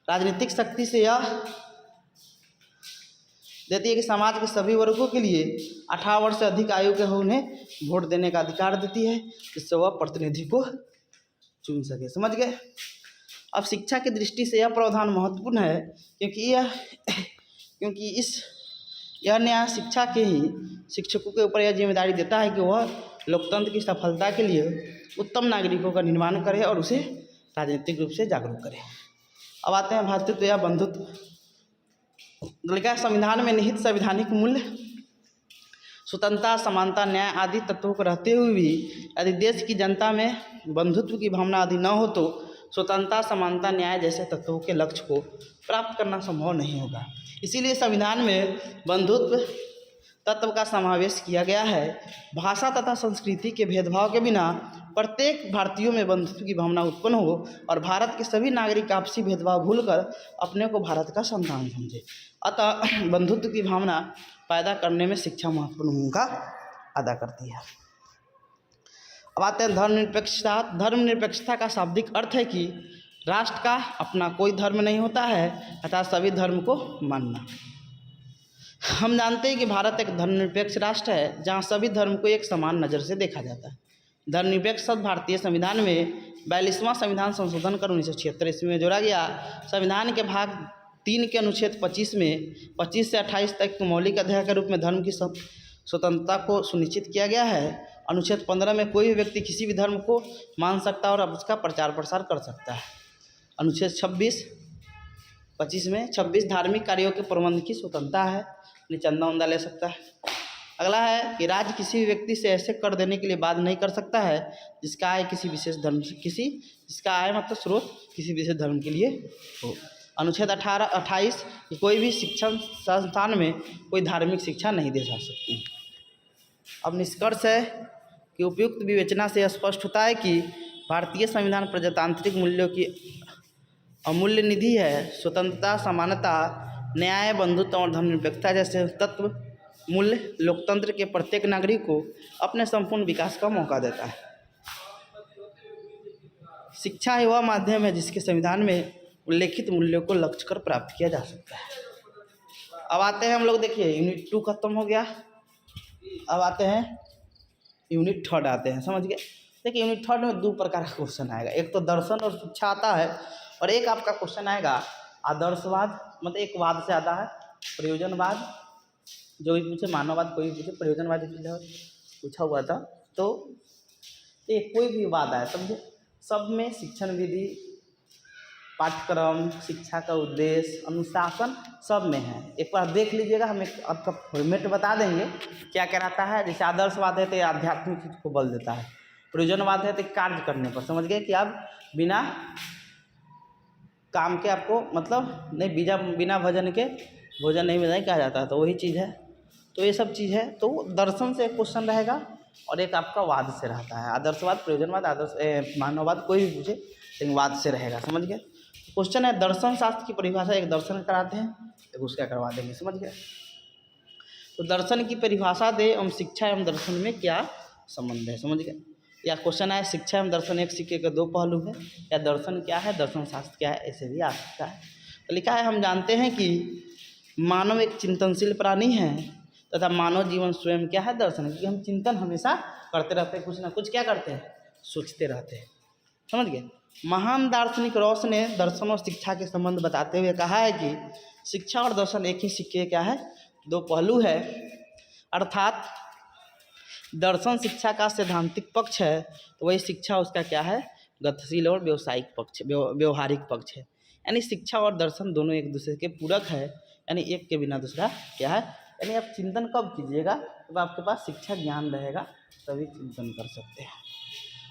Speaker 1: राजनीतिक शक्ति से यह देती है कि समाज के सभी वर्गों के लिए 18 वर्ष से अधिक आयु के हो उन्हें वोट देने का अधिकार देती है, जिससे वह प्रतिनिधि को चुन सके। समझ गए। अब शिक्षा की दृष्टि से यह प्रावधान महत्वपूर्ण है क्योंकि यह न्याय शिक्षा के ही शिक्षकों के ऊपर यह जिम्मेदारी देता है कि वह लोकतंत्र की सफलता के लिए उत्तम नागरिकों का निर्माण करे और उसे राजनीतिक रूप से जागरूक करे। अब आते हैं भ्रातृत्व या बंधुत्व। लिखा, संविधान में निहित संवैधानिक मूल्य स्वतंत्रता, समानता, न्याय आदि तत्वों को रहते हुए भी यदि देश की जनता में बंधुत्व की भावना आदि न हो तो स्वतंत्रता, समानता, न्याय जैसे तत्वों के लक्ष्य को प्राप्त करना संभव नहीं होगा। इसीलिए संविधान में बंधुत्व तत्व का समावेश किया गया है। भाषा तथा संस्कृति के भेदभाव के बिना प्रत्येक भारतीयों में बंधुत्व की भावना उत्पन्न हो और भारत के सभी नागरिक आपसी भेदभाव भूलकर अपने को भारत का संतान समझे। अतः बंधुत्व की भावना पैदा करने में शिक्षा महत्वपूर्ण भूमिका अदा करती है। अब आते हैं धर्मनिरपेक्षता। धर्मनिरपेक्षता का शाब्दिक अर्थ है कि राष्ट्र का अपना कोई धर्म नहीं होता है अतः सभी धर्म को मानना। हम जानते हैं कि भारत एक धर्मनिरपेक्ष राष्ट्र है जहाँ सभी धर्म को एक समान नज़र से देखा जाता है। धर्मनिरपेक्ष शब्द भारतीय संविधान में 42वां संविधान संशोधन कर 1976 ईस्वी में जोड़ा गया। संविधान के भाग 3 के अनुच्छेद 25 में 25 से 28 तक मौलिक अधिकार के रूप में धर्म की स्वतंत्रता को सुनिश्चित किया गया है। अनुच्छेद 15 में कोई भी व्यक्ति किसी भी धर्म को मान सकता है और उसका प्रचार प्रसार कर सकता है। अनुच्छेद 25 में 26 धार्मिक कार्यों के प्रबंध की स्वतंत्रता है, अपनी चंदा उंदा ले सकता है। अगला है कि राज्य किसी भी व्यक्ति से ऐसे कर देने के लिए बाध्य नहीं कर सकता है जिसका आय किसी विशेष धर्म से जिसका आय मतलब स्रोत किसी विशेष धर्म के लिए हो। अनुच्छेद 28 कि कोई भी शिक्षण संस्थान में कोई धार्मिक शिक्षा नहीं दे जा सकती। अब निष्कर्ष है कि उपयुक्त विवेचना से स्पष्ट होता है कि भारतीय संविधान प्रजातांत्रिक मूल्यों की अमूल्य निधि है। स्वतंत्रता, समानता, न्याय, बंधुत्व और धर्मनिरपेक्षता जैसे तत्व मूल्य लोकतंत्र के प्रत्येक नागरिक को अपने संपूर्ण विकास का मौका देता है। शिक्षा ही वह माध्यम है जिसके संविधान में उल्लेखित मूल्यों को लक्ष्य कर प्राप्त किया जा सकता है। अब आते हैं हम लोग, देखिए यूनिट 2 खत्म हो गया। अब आते हैं यूनिट 3 आते हैं, समझ गए। देखिए यूनिट 3 में 2 प्रकार का क्वेश्चन आएगा। एक तो दर्शन और शिक्षा आता है और एक आपका क्वेश्चन आएगा आदर्शवाद, मतलब एक वाद से आता है प्रयोजनवाद, जो भी पूछे, मानववाद कोई भी पूछे, प्रयोजनवाद पूछा हुआ था। तो ये कोई भी वाद आए, समझे, सब में शिक्षण विधि, पाठ्यक्रम, शिक्षा का उद्देश्य, अनुशासन सब में है। एक बार देख लीजिएगा, हम एक आपका फॉर्मेट बता देंगे क्या कहलाता है। जैसे आदर्शवाद है तो आध्यात्मिक चीज को बल देता है, प्रयोजनवाद है तो कार्य करने पर, समझ गए कि आप बिना काम के आपको मतलब नहीं, बिना भजन के भोजन नहीं मिलना कहा जाता है, तो वही चीज़ है। तो ये सब चीज़ है। तो दर्शन से एक क्वेश्चन रहेगा और एक आपका वाद से रहता है। आदर्शवाद, प्रयोजनवाद, मानववाद कोई भी पूछे लेकिन वाद से रहेगा, समझ गए। क्वेश्चन है दर्शन शास्त्र की परिभाषा, एक दर्शन कराते हैं, एक उसका करवा देंगे, समझ गए। तो दर्शन की परिभाषा दे एवं शिक्षा एवं दर्शन में क्या संबंध है, समझ गए। या क्वेश्चन है शिक्षा एवं दर्शन एक सिक्के के 2 पहलू है, या दर्शन क्या है, दर्शन शास्त्र क्या है, ऐसे भी आ सकता है। तो लिखा है, हम जानते हैं कि मानव एक चिंतनशील प्राणी है तथा मानव जीवन स्वयं क्या है, दर्शन, क्योंकि हम चिंतन हमेशा करते रहते हैं, कुछ ना कुछ क्या करते हैं, सोचते रहते हैं, समझ गए। महान दार्शनिक रॉस ने दर्शन और शिक्षा के संबंध बताते हुए कहा है कि शिक्षा और दर्शन एक ही सिक्के क्या है, 2 पहलू है। अर्थात दर्शन शिक्षा का सैद्धांतिक पक्ष है तो वही शिक्षा उसका क्या है, गतिशील और व्यावसायिक पक्ष, व्यवहारिक पक्ष है। यानी शिक्षा और दर्शन दोनों एक दूसरे के पूरक है, यानी एक के बिना दूसरा क्या है, यानी आप चिंतन कब कीजिएगा, जब आपके पास शिक्षा ज्ञान रहेगा तभी चिंतन कर सकते हैं।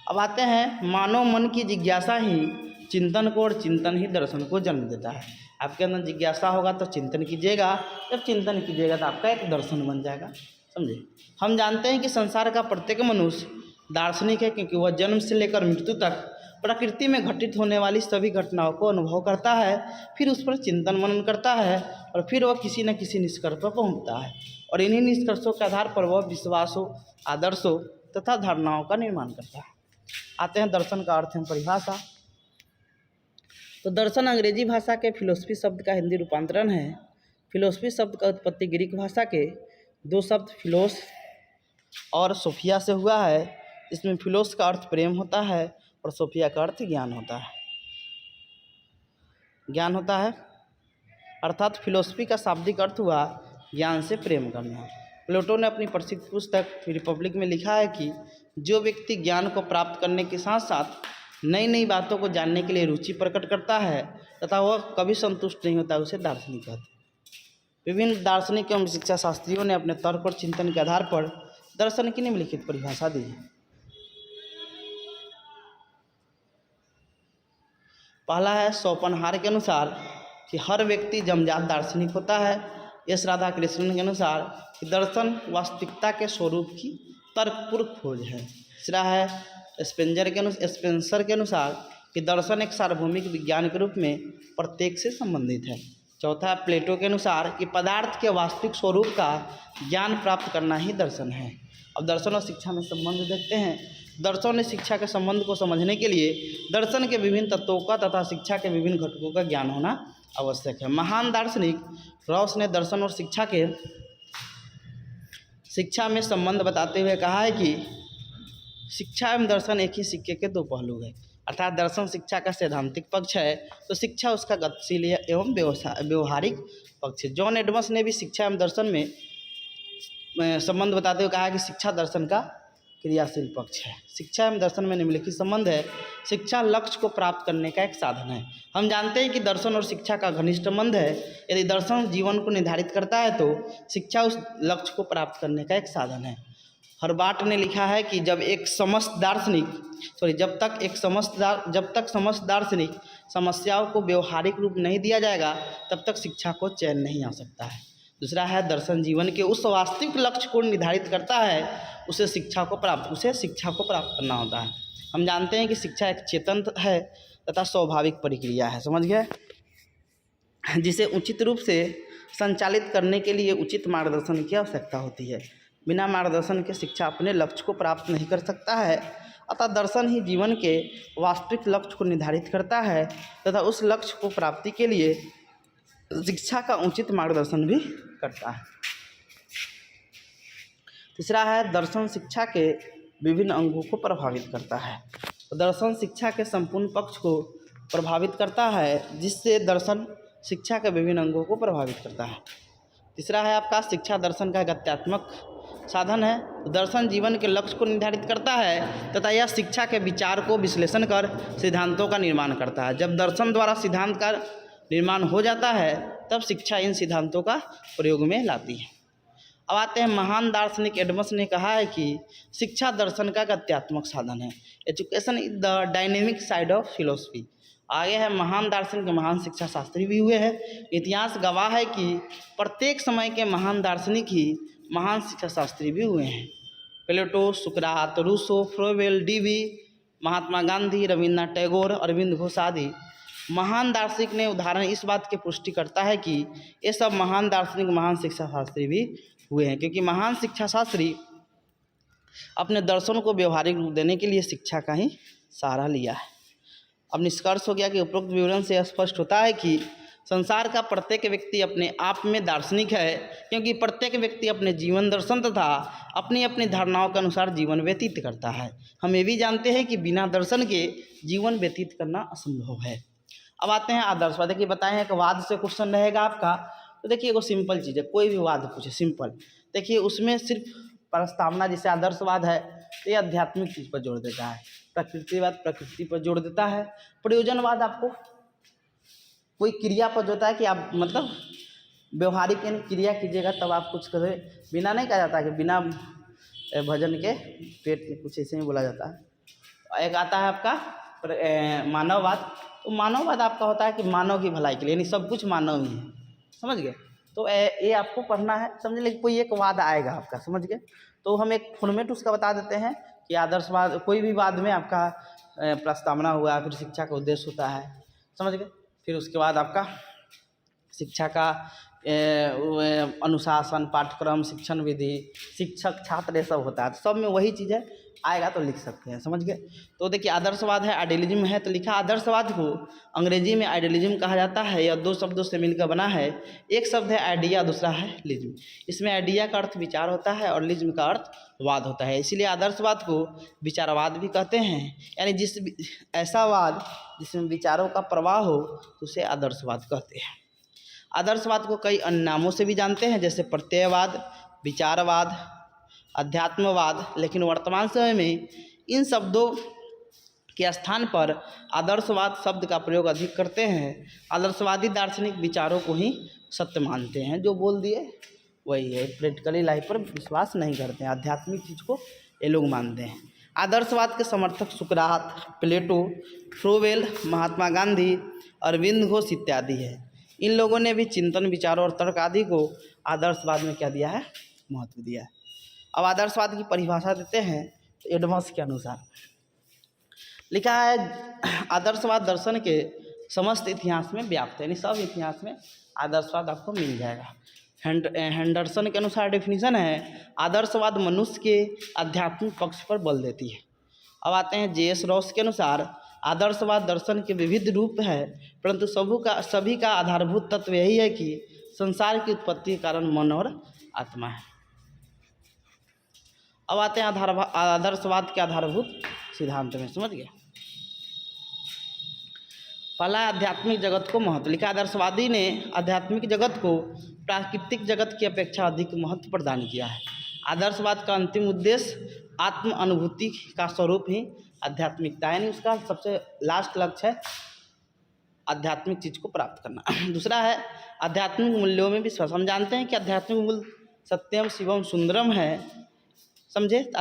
Speaker 1: अब आते हैं, मानव मन की जिज्ञासा ही चिंतन को और चिंतन ही दर्शन को जन्म देता है। आपके अंदर जिज्ञासा होगा तो चिंतन कीजिएगा, जब चिंतन कीजिएगा तो आपका एक दर्शन बन जाएगा। समझे। हम जानते हैं कि संसार का प्रत्येक मनुष्य दार्शनिक है, क्योंकि वह जन्म से लेकर मृत्यु तक प्रकृति में घटित होने वाली सभी घटनाओं को अनुभव करता है, फिर उस पर चिंतन मनन करता है और फिर वह किसी न किसी निष्कर्ष पर पहुँचता है और इन्हीं निष्कर्षों के आधार पर वह विश्वासों, आदर्शों तथा धारणाओं का निर्माण करता है। आते हैं दर्शन का अर्थ एवं परिभाषा। तो दर्शन अंग्रेजी भाषा के फिलोसफी शब्द का हिंदी रूपांतरण है। फिलोसफी शब्द का उत्पत्ति ग्रीक भाषा के दो शब्द फिलोस और सोफिया से हुआ है। इसमें फिलोस का अर्थ प्रेम होता है और सोफिया का अर्थ ज्ञान होता है। ज्ञान होता है अर्थात फिलोसफी का शाब्दिक अर्थ हुआ ज्ञान से प्रेम करना। प्लेटो ने अपनी प्रसिद्ध पुस्तक रिपब्लिक में लिखा है कि जो व्यक्ति ज्ञान को प्राप्त करने के साथ साथ नई नई बातों को जानने के लिए रुचि प्रकट करता है तथा वह कभी संतुष्ट नहीं होता, उसे दार्शनिक कहते हैं। विभिन्न दार्शनिक एवं शिक्षा शास्त्रियों ने अपने तर्क और चिंतन के आधार पर दर्शन की निम्नलिखित परिभाषा दी है। पहला है शोपेनहावर के अनुसार कि हर व्यक्ति जन्मजात दार्शनिक होता है। एस राधाकृष्णन के अनुसार कि दर्शन वास्तविकता के स्वरूप की तर्कपूर्ण खोज है। तीसरा है स्पेंसर के अनुसार कि दर्शन एक सार्वभौमिक विज्ञान के रूप में प्रत्येक से संबंधित है। चौथा है प्लेटो के अनुसार कि पदार्थ के वास्तविक स्वरूप का ज्ञान प्राप्त करना ही दर्शन है। अब दर्शन और शिक्षा में संबंध देखते हैं। दर्शन ने शिक्षा के संबंध को समझने के लिए दर्शन के विभिन्न तत्वों का तथा शिक्षा के विभिन्न घटकों का ज्ञान होना आवश्यक है। महान दार्शनिक रॉस ने दर्शन और शिक्षा में संबंध बताते हुए कहा है कि शिक्षा एवं दर्शन एक ही सिक्के के दो पहलू हैं। अर्थात दर्शन शिक्षा का सैद्धांतिक पक्ष है तो शिक्षा उसका गतिशील एवं व्यवहारिक पक्ष है। जॉन एडम्स ने भी शिक्षा एवं दर्शन में संबंध बताते हुए कहा है कि शिक्षा दर्शन का क्रियाशील पक्ष है। शिक्षा एवं दर्शन में निम्नलिखित संबंध है। शिक्षा लक्ष्य को प्राप्त करने का एक साधन है। हम जानते हैं कि दर्शन और शिक्षा का घनिष्ठ संबंध है। यदि दर्शन जीवन को निर्धारित करता है तो शिक्षा उस लक्ष्य को प्राप्त करने का एक साधन है। हर्बाट ने लिखा है कि जब तक समस्त दार्शनिक समस्याओं को व्यवहारिक रूप नहीं दिया जाएगा तब तक शिक्षा को चैन नहीं आ सकता है। दूसरा है दर्शन जीवन के उस वास्तविक लक्ष्य को निर्धारित करता है, उसे शिक्षा को प्राप्त करना होता है। हम जानते हैं कि शिक्षा एक चेतन है तथा स्वाभाविक प्रक्रिया है, समझ गए, जिसे उचित रूप से संचालित करने के लिए उचित मार्गदर्शन की आवश्यकता होती है। बिना मार्गदर्शन के शिक्षा अपने लक्ष्य को प्राप्त नहीं कर सकता है। अतः दर्शन ही जीवन के वास्तविक लक्ष्य को निर्धारित करता है तथा उस लक्ष्य को प्राप्ति के लिए शिक्षा का उचित मार्गदर्शन भी करता है। तीसरा है दर्शन शिक्षा के विभिन्न अंगों को प्रभावित करता है। तो दर्शन शिक्षा के संपूर्ण पक्ष को प्रभावित करता है, जिससे दर्शन शिक्षा के विभिन्न अंगों को प्रभावित करता है। तीसरा है आपका शिक्षा दर्शन का गत्यात्मक साधन है। दर्शन जीवन के लक्ष्य को निर्धारित करता है तथा यह शिक्षा के विचार को विश्लेषण कर सिद्धांतों का निर्माण करता है। जब दर्शन द्वारा सिद्धांत का निर्माण हो जाता है तब शिक्षा इन सिद्धांतों का प्रयोग में लाती है। अब आते हैं, महान दार्शनिक एडम्स ने कहा है कि शिक्षा दर्शन का गत्यात्मक साधन है। Education is the dynamic side of philosophy. आगे है, महान दार्शनिक महान शिक्षा शास्त्री भी हुए हैं। इतिहास गवाह है कि प्रत्येक समय के महान दार्शनिक ही महान शिक्षा शास्त्री भी हुए हैं। प्लेटो, सुकरात, रूसो, फ्रोवेल, डीवी, महात्मा गांधी, रविन्द्रनाथ टैगोर, अरविंद घोष आदि महान दार्शनिक ने उदाहरण इस बात की पुष्टि करता है कि ये सब महान दार्शनिक महान शिक्षा शास्त्री भी हुए हैं, क्योंकि महान शिक्षा शास्त्री अपने दर्शन को व्यवहारिक रूप देने के लिए शिक्षा का ही सहारा लिया है। अब निष्कर्ष हो गया कि उपरोक्त विवरण से स्पष्ट होता है कि संसार का प्रत्येक व्यक्ति अपने आप में दार्शनिक है, क्योंकि प्रत्येक व्यक्ति अपने जीवन दर्शन तथा अपनी अपनी धारणाओं के अनुसार जीवन व्यतीत करता है। हम ये भी जानते हैं कि बिना दर्शन के जीवन व्यतीत करना असंभव है। अब आते हैं आदर्शवाद। देखिए बताए हैं कि वाद से क्वेश्चन रहेगा आपका, तो देखिए वो सिंपल चीज़ है, कोई भी वाद पूछे सिंपल। देखिए उसमें सिर्फ प्रस्तावना, जैसे आदर्शवाद है तो ये आध्यात्मिक चीज़ पर जोड़ देता है, प्रकृतिवाद प्रकृति पर जोड़ देता है, प्रयोजनवाद आपको कोई क्रिया पर जोड़ता है कि आप मतलब व्यवहारिक यानी क्रिया कीजिएगा तब आप कुछ करें। बिना नहीं कहा जाता कि बिना भजन के पेट में, कुछ ऐसे ही बोला जाता है। एक आता है आपका मानववाद। तो मानववाद आपका होता है कि मानव की भलाई के लिए, यानी सब कुछ मानव ही है, समझ गए। तो ये आपको पढ़ना है, समझ लीजिए कोई एक वाद आएगा आपका, समझ गए। तो हम एक फॉर्मेट उसका बता देते हैं कि आदर्शवाद, कोई भी वाद में आपका प्रस्तावना हुआ, फिर शिक्षा का उद्देश्य होता है, समझ गए। फिर उसके बाद आपका शिक्षा का अनुशासन, पाठ्यक्रम, शिक्षण विधि, शिक्षक, छात्र, ये सब होता है। तो सब में वही चीज़ है, आएगा तो लिख सकते हैं, समझ गए। तो देखिए आदर्शवाद है, आइडियलिज्म है। तो लिखा आदर्शवाद को अंग्रेजी में आइडियलिज्म कहा जाता है। यह दो शब्दों से मिलकर बना है। एक शब्द है आइडिया, दूसरा है लिज्म। इसमें आइडिया का अर्थ विचार होता है और लिज्म का अर्थ वाद होता है। इसीलिए आदर्शवाद को विचारवाद भी कहते हैं, यानी जिस ऐसा वाद जिसमें विचारों का प्रवाह हो तो उसे आदर्शवाद कहते हैं। आदर्शवाद को कई अन्य नामों से भी जानते हैं, जैसे प्रत्ययवाद, विचारवाद, अध्यात्मवाद। लेकिन वर्तमान समय में इन शब्दों के स्थान पर आदर्शवाद शब्द का प्रयोग अधिक करते हैं। आदर्शवादी दार्शनिक विचारों को ही सत्य मानते हैं, जो बोल दिए वही है, प्रैक्टिकली लाइफ पर विश्वास नहीं करते हैं। आध्यात्मिक चीज़ को ये लोग मानते हैं। आदर्शवाद के समर्थक सुकरात, प्लेटो, फ्रोवेल, महात्मा गांधी, अरविंद घोष इत्यादि है। इन लोगों ने भी चिंतन, विचारों और तर्क आदि को आदर्शवाद में क्या दिया है, महत्व दिया है। अब आदर्शवाद की परिभाषा देते हैं एडमस के अनुसार। लिखा है आदर्शवाद दर्शन के समस्त इतिहास में व्याप्त है, यानी सब इतिहास में आदर्शवाद आपको मिल जाएगा। हेंडरसन के अनुसार डेफिनेशन है, आदर्शवाद मनुष्य के आध्यात्मिक पक्ष पर बल देती है। अब आते हैं जे.एस. रॉस के अनुसार, आदर्शवाद दर्शन के विविध रूप है, परंतु सभी का आधारभूत तत्व यही है कि संसार की उत्पत्ति के कारण मन और आत्मा है। अब आते हैं आदर्शवाद के आधारभूत सिद्धांत में, समझ गए। पहला आध्यात्मिक जगत को महत्व। लिखा आदर्शवादी ने आध्यात्मिक जगत को प्राकृतिक जगत की अपेक्षा अधिक महत्व प्रदान किया है। आदर्शवाद का अंतिम उद्देश्य आत्म अनुभूति का स्वरूप ही आध्यात्मिकता, यानी उसका सबसे लास्ट लक्ष्य है आध्यात्मिक चीज़ को प्राप्त करना। दूसरा है आध्यात्मिक मूल्यों में विश्वास। हम जानते हैं कि आध्यात्मिक मूल्य सत्यम, शिवम, सुंदरम है, समझे।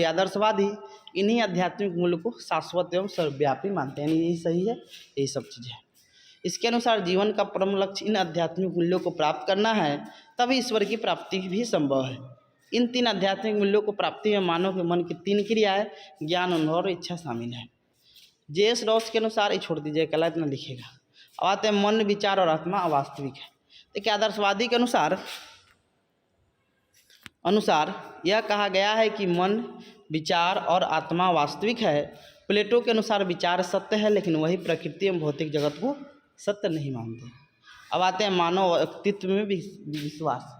Speaker 1: आदर्शवादी इन्हीं आध्यात्मिक मूल्य को शाश्वत एवं सर्वव्यापी मानते हैं, यही सही है, यही सब चीज़ें। इसके अनुसार जीवन का परम लक्ष्य इन आध्यात्मिक मूल्यों को प्राप्त करना है, तभी ईश्वर की प्राप्ति भी संभव है। इन तीन आध्यात्मिक मूल्यों को प्राप्ति में मानव के मन की तीन क्रियाएं, ज्ञान, अनुभव और इच्छा शामिल है। जे.एस. रॉस के अनुसार, ये छोड़ दीजिए, कल इतना लिखेगा। अब आते हैं मन, विचार और आत्मा अवास्तविक है। देखिए आदर्शवादी के अनुसार यह कहा गया है कि मन, विचार और आत्मा वास्तविक है। प्लेटो के अनुसार विचार सत्य है, लेकिन वही प्रकृति एवं भौतिक जगत को सत्य नहीं मानते। अब आते हैं मानव अस्तित्व में विश्वास।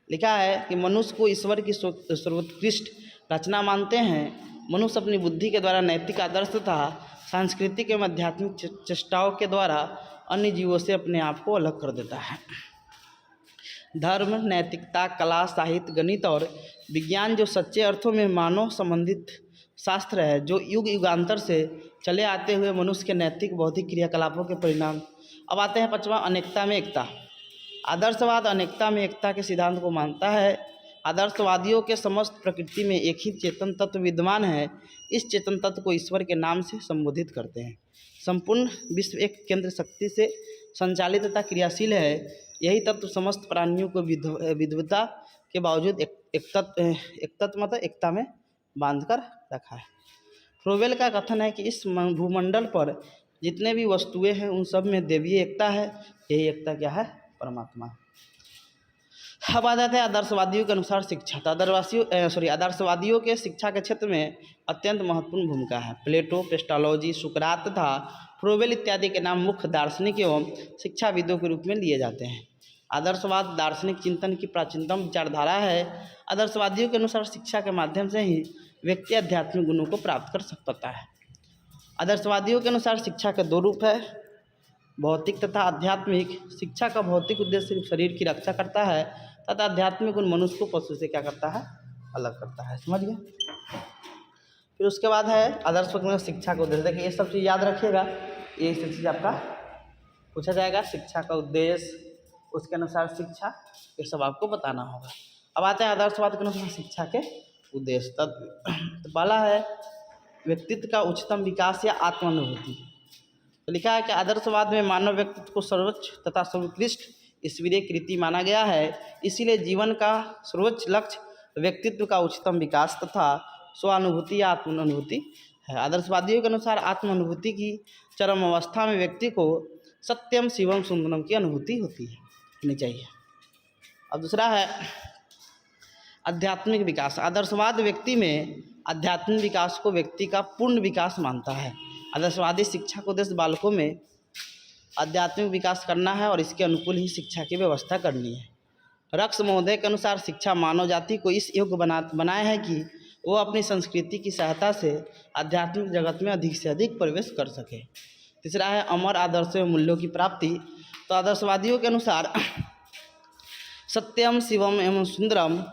Speaker 1: लिखा है कि मनुष्य को ईश्वर की सर्वोत्कृष्ट रचना मानते हैं। मनुष्य अपनी बुद्धि के द्वारा नैतिक आदर्श तथा सांस्कृतिक एवं आध्यात्मिक चेष्टाओं के द्वारा अन्य जीवों से अपने आप को अलग कर देता है। धर्म, नैतिकता, कला, साहित्य, गणित और विज्ञान जो सच्चे अर्थों में मानव संबंधित शास्त्र है, जो युग युगांतर से चले आते हुए मनुष्य के नैतिक बौद्धिक क्रियाकलापों के परिणाम। अब आते हैं पांचवा, अनेकता में एकता। आदर्शवाद अनेकता में एकता के सिद्धांत को मानता है। आदर्शवादियों के समस्त प्रकृति में एक ही चेतन तत्व विद्यमान है। इस चेतन तत्व को ईश्वर के नाम से संबोधित करते हैं। संपूर्ण विश्व एक केंद्र शक्ति से संचालित तथा क्रियाशील है। यही तत्व समस्त प्राणियों को विविधता के बावजूद एकता में बांधकर रखा है। फ्रोवेल का कथन है कि इस भूमंडल पर जितने भी वस्तुएं हैं उन सब में दैवीय एकता है। यही एकता क्या है? परमात्मा। अब आ जाते हैं आदर्शवादियों के अनुसार शिक्षा। आदर्शवादियों के शिक्षा के क्षेत्र में अत्यंत महत्वपूर्ण भूमिका है। प्लेटो, पेस्टालॉजी, सुकरात तथा फ्रोवेल इत्यादि के नाम मुख्य दार्शनिक एवं शिक्षाविदों के रूप में लिए जाते हैं। आदर्शवाद दार्शनिक चिंतन की प्राचीनतम विचारधारा है। आदर्शवादियों के अनुसार शिक्षा के माध्यम से ही व्यक्ति आध्यात्मिक गुणों को प्राप्त कर सकता है। आदर्शवादियों के अनुसार शिक्षा के दो रूप है, भौतिक तथा आध्यात्मिक। शिक्षा का भौतिक उद्देश्य सिर्फ शरीर की रक्षा करता है तथा आध्यात्मिक गुण मनुष्य को पशु से क्या करता है? अलग करता है। समझ गए? फिर उसके बाद है आदर्शवाद शिक्षा का उद्देश्य। देखिए ये सब चीज़ याद रखिएगा, ये सब चीज़ आपका पूछा जाएगा। शिक्षा का उद्देश्य, उसके अनुसार शिक्षा, ये सब आपको बताना होगा। अब आते हैं आदर्शवाद के अनुसार शिक्षा के उद्देश्य। तो पहला है व्यक्तित्व का उच्चतम विकास या आत्मानुभूति। तो लिखा है कि आदर्शवाद में मानव व्यक्तित्व को सर्वोच्च तथा सर्वोत्कृष्ट ईश्वरीय कृति माना गया है। इसीलिए जीवन का सर्वोच्च लक्ष्य व्यक्तित्व का उच्चतम विकास तथा स्वानुभूति या आत्मानुभूति है। आदर्शवादियों के अनुसार आत्मानुभूति की चरम अवस्था में व्यक्ति को सत्यम शिवम सुंदरम की अनुभूति होनी चाहिए। अब दूसरा है आध्यात्मिक विकास। आदर्शवाद व्यक्ति में आध्यात्मिक विकास को व्यक्ति का पूर्ण विकास मानता है। आदर्शवादी शिक्षा को उद्देश्य बालकों में आध्यात्मिक विकास करना है और इसके अनुकूल ही शिक्षा की व्यवस्था करनी है। रक्स महोदय के अनुसार शिक्षा मानव जाति को इस योग्य बनाया है कि वो अपनी संस्कृति की सहायता से आध्यात्मिक जगत में अधिक से अधिक प्रवेश कर सके। तीसरा है अमर आदर्शों एवं मूल्यों की प्राप्ति। तो आदर्शवादियों के अनुसार सत्यम शिवम एवं सुंदरम